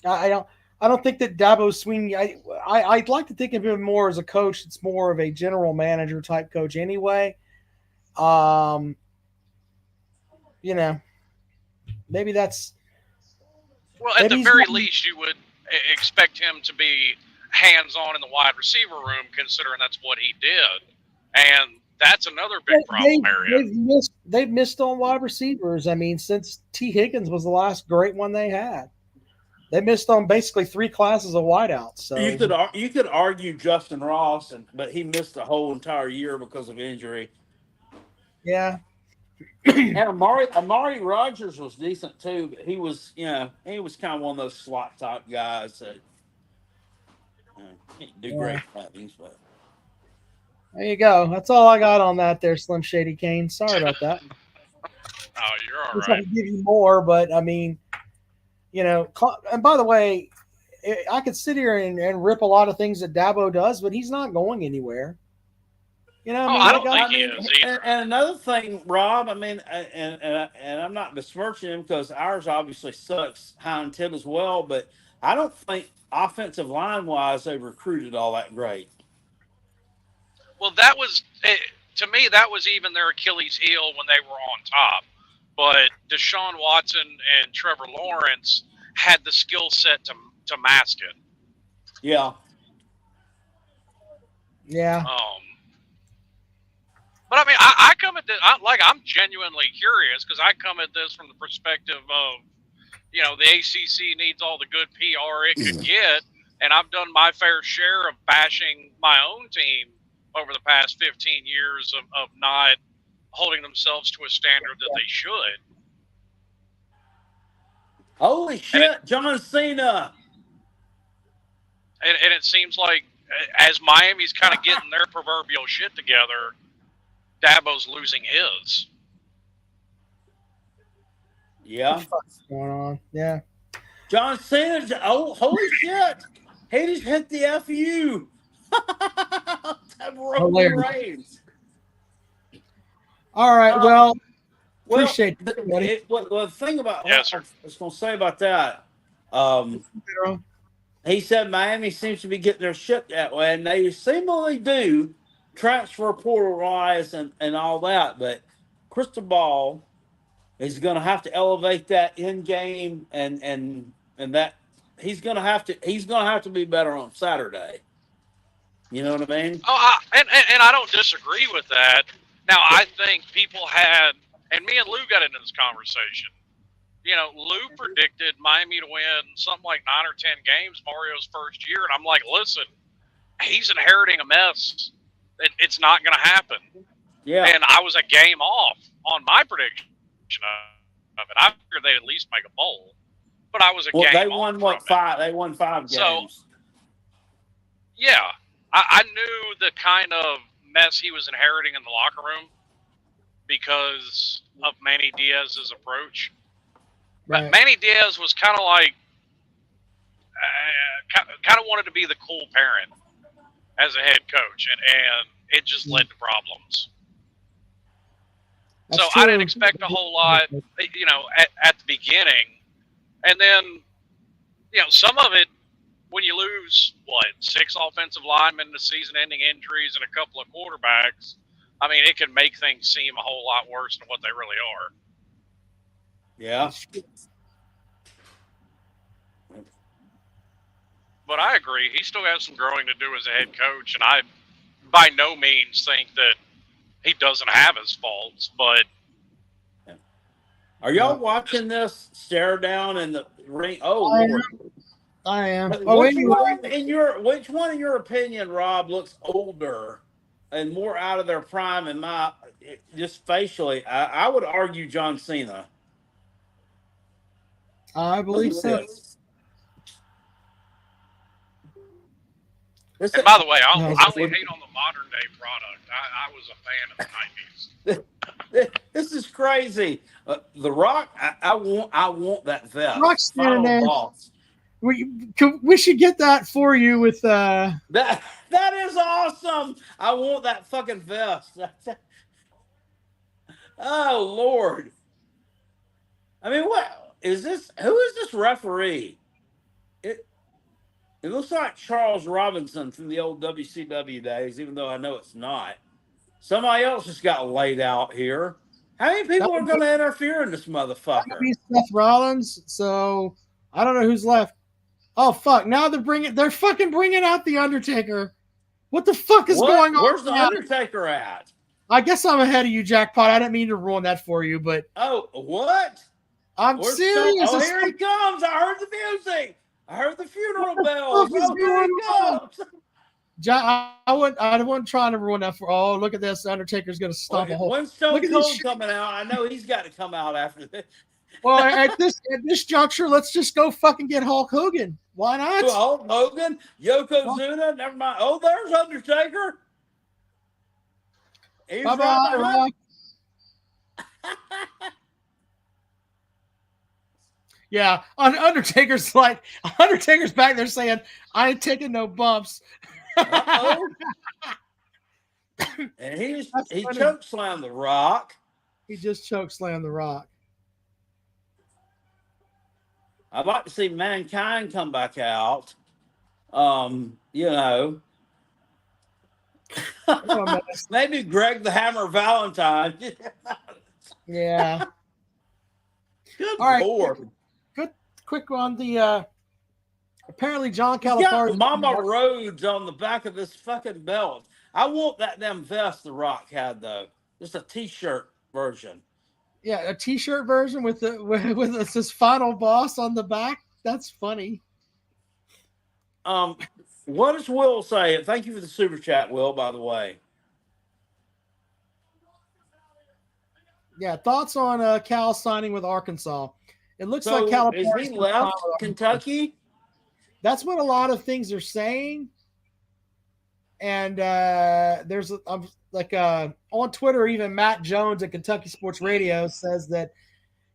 I don't think that Dabo Sweeney. I'd like to think of him more as a coach. It's more of a general manager type coach, anyway. You know, maybe that's. Well, at the very least, you would expect him to be hands-on in the wide receiver room, considering that's what he did, and that's another big problem area. They've missed on wide receivers. I mean, since T. Higgins was the last great one they had, they missed on basically 3 classes of wideouts. So you could argue Justin Ross, but he missed the whole entire year because of injury. Yeah. And Amari Rogers was decent too, but he was kind of one of those slot type guys that can't do great things. But there you go. That's all I got on that there, Slim Shady Kane. Sorry about that. Oh, you're all right. I can give you more, but I mean, you know, and by the way, I could sit here and rip a lot of things that Dabo does, but he's not going anywhere. You know, I don't think he is either. And another thing, Rob, I mean, and I'm not besmirching him because ours obviously sucks high and tip as well, but I don't think offensive line wise they recruited all that great. Well, that was to me that was even their Achilles heel when they were on top. But Deshaun Watson and Trevor Lawrence had the skill set to mask it. Yeah. Yeah. But I mean, I come at this, I'm genuinely curious because I come at this from the perspective of, you know, the ACC needs all the good PR it could get, and I've done my fair share of bashing my own team over the past 15 years of not holding themselves to a standard that they should. Holy shit, John Cena. And it seems like as Miami's kind of getting their proverbial shit together, Dabo's losing his. Yeah. What's going on? Yeah. John Cena's, oh, holy shit. He just hit the FU. Roman Reigns. All right. Well, appreciate it, buddy. The thing about yes, sir. I was going to say about that, he said Miami seems to be getting their shit that way, and they seemingly do, transfer portal wise and all that. But Cristobal is going to have to elevate that in game, and that he's going to have to be better on Saturday. You know what I mean? Oh, and I don't disagree with that. Now, I think people had, and me and Lou got into this conversation. You know, Lou predicted Miami to win something like 9 or 10 games Mario's first year, and I'm like, listen, he's inheriting a mess. It's not going to happen. Yeah. And I was a game off on my prediction of it. I figured they'd at least make a bowl, but I was a game off. They won what, 5? They won 5 games. So, yeah, I knew the kind of mess he was inheriting in the locker room because of Manny Diaz's approach. Right. Manny Diaz was kind of like, kind of wanted to be the cool parent as a head coach, and it just led to problems. That's so true. I didn't expect a whole lot, you know, at the beginning. And then, you know, some of it, when you lose, 6 offensive linemen to season-ending injuries and a couple of quarterbacks, I mean, it can make things seem a whole lot worse than what they really are. Yeah. But I agree. He still has some growing to do as a head coach, and I by no means think that he doesn't have his faults, but... Are y'all watching this stare down in the ring? Oh, Lord. I am. Which one, in your opinion, Rob, looks older and more out of their prime? In my, just facially, I would argue John Cena. I believe so. And by the way, I only hate on the modern day product. I was a fan of the 90s. This is crazy. The Rock, I want that vest. Rock's standing there. We should get that for you with that is awesome. I want that fucking vest. Oh Lord. I mean, what is this? Who is this referee? It looks like Charles Robinson from the old WCW days, even though I know it's not. Somebody else just got laid out here. How many people are going to interfere in this motherfucker? Seth Rollins, so I don't know who's left. Oh fuck! Now they're fucking bringing out the Undertaker. What the fuck is going on? Where's the Undertaker at? I guess I'm ahead of you, Jackpot. I didn't mean to ruin that for you, but what? I'm serious. Oh, here he comes! I heard the music. I heard the funeral bells. Oh, here he comes. I wasn't trying to ruin that for. Oh, look at this! The Undertaker's going to stomp a hole. When's Stone Cold coming out? I know he's got to come out after this. Well, at this juncture, let's just go fucking get Hulk Hogan. Why not? Hulk Hogan, Yokozuna, never mind. Oh, there's Undertaker. He's Bye-bye. Yeah, Undertaker's back there saying, "I ain't taking no bumps." And he choke slammed the Rock. He just choke slammed the Rock. I'd like to see Mankind come back out. You know. Maybe Greg the Hammer Valentine. Yeah. Good All right. Lord. Good quick on the apparently John He's got Calipari. Mama Rhodes on the back of this fucking belt. I want that damn vest The Rock had though. Just a T-shirt version. Yeah, a T-shirt version with this final boss on the back. That's funny. What does Will say? Thank you for the super chat, Will. By the way. Yeah, thoughts on Cal signing with Arkansas? It looks like So Calipari is he left Kentucky? That's what a lot of things are saying. And there's on Twitter, even Matt Jones at Kentucky Sports Radio says that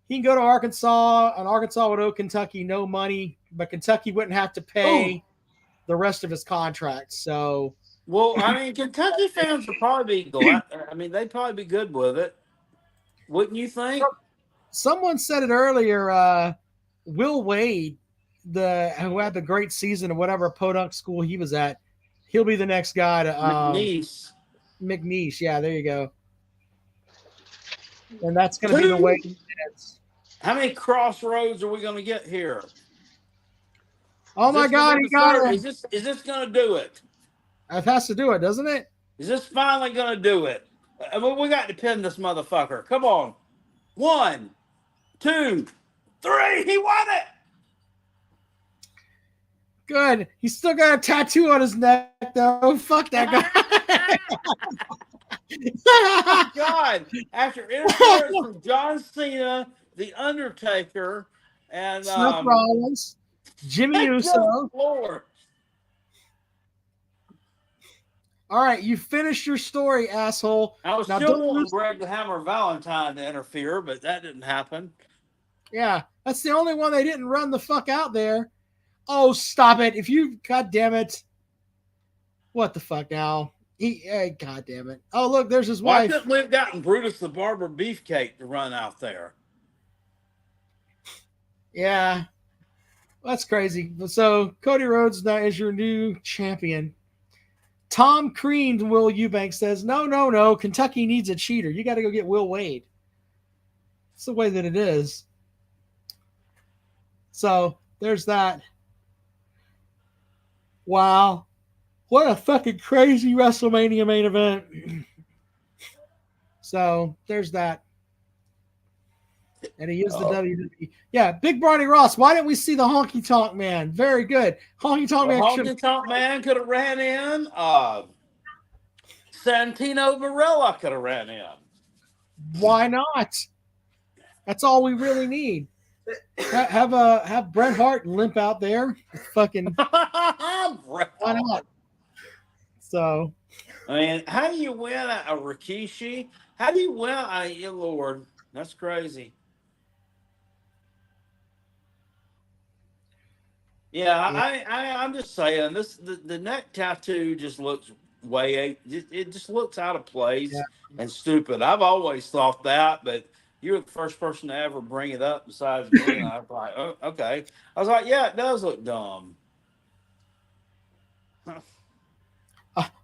he can go to Arkansas, and Arkansas would owe Kentucky no money, but Kentucky wouldn't have to pay the rest of his contract. So, well, I mean, Kentucky fans would probably be glad. I mean, they'd probably be good with it, wouldn't you think? Someone said it earlier. Will Wade, who had the great season at whatever podunk school he was at, he'll be the next guy to McNeese. Yeah, there you go. And that's going to be the way. How many crossroads are we going to get here? Oh my God, he got it. Is this going to do it? It has to do it, doesn't it? Is this finally going to do it? We got to pin this motherfucker. Come on. 1, 2, 3. He won it. Good. He's still got a tattoo on his neck, though. Fuck that guy. Oh, God. After interference from John Cena, The Undertaker, and Seth Rollins, Jimmy Uso. Lord. All right, you finished your story, asshole. I was still wanting Greg the Hammer Valentine to interfere, but that didn't happen. Yeah, that's the only one they didn't run the fuck out there. Oh, stop it. God damn it. What the fuck now? God damn it. Oh, look, there's his wife. Why couldn't we have gotten Brutus the Barber Beefcake to run out there? Yeah. That's crazy. So, Cody Rhodes now is your new champion. Tom Crean, Will Eubanks says, no. Kentucky needs a cheater. You got to go get Will Wade. It's the way that it is. So, there's that. Wow. What a fucking crazy WrestleMania main event. So, there's that. And he is the WWE. Yeah, Big Barney Ross. Why didn't we see the Honky Tonk Man? Very good. Honky Tonk Man. Honky Tonk Man could have ran in. Santino Varela could have ran in. Why not? That's all we really need. Have Bret Hart limp out there. Fucking why not? So, I mean, how do you win a Rikishi? How do you win a Lord? That's crazy. Yeah, I'm just saying the neck tattoo just looks it just looks out of place and stupid. I've always thought that, but you're the first person to ever bring it up besides me. And I was like, oh, okay. I was like, yeah, it does look dumb.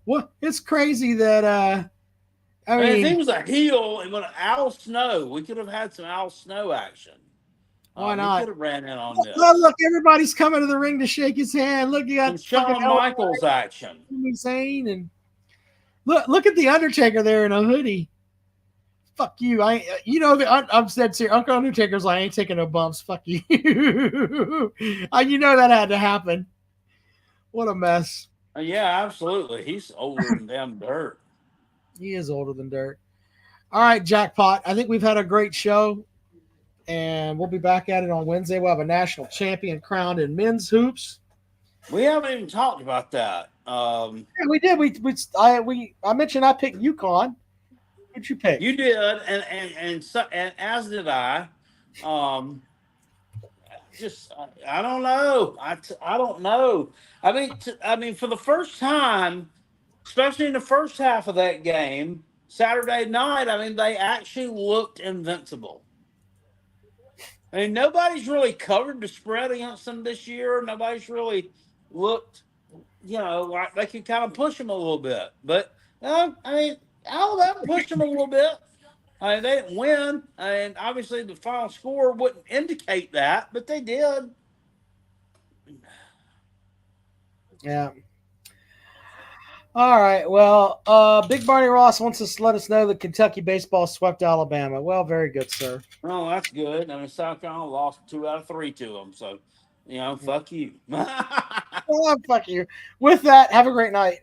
Well, it's crazy that I mean, if he was a heel and with Al Snow, we could have had some Al Snow action. Why not? We could have ran in on this. Oh, look, everybody's coming to the ring to shake his hand. Look, you got Shawn Michaels action. Insane, and look at the Undertaker there in a hoodie. Fuck you! I'm dead serious. Uncle Undertaker's like, I ain't taking no bumps. Fuck you. You know that had to happen. What a mess. Yeah, absolutely. He's older than damn dirt. He is older than dirt. All right, Jackpot. I think we've had a great show, and we'll be back at it on Wednesday. We'll have a national champion crowned in men's hoops. We haven't even talked about that. Yeah, we did. I mentioned I picked UConn. Who'd you pick? You did, and as did I. I don't know. I don't know. I mean, for the first time, especially in the first half of that game, Saturday night, I mean, they actually looked invincible. I mean, nobody's really covered the spread against them this year. Nobody's really looked, like they could kind of push them a little bit. But, I mean, Alabama pushed them a little bit. I mean, they didn't win. And obviously the final score wouldn't indicate that, but they did. Yeah. All right. Well, Big Barney Ross wants us to let us know that Kentucky baseball swept Alabama. Well, very good, sir. Oh, that's good. I mean, South Carolina lost 2 out of 3 to them. So, fuck you. Well, fuck you. With that, have a great night.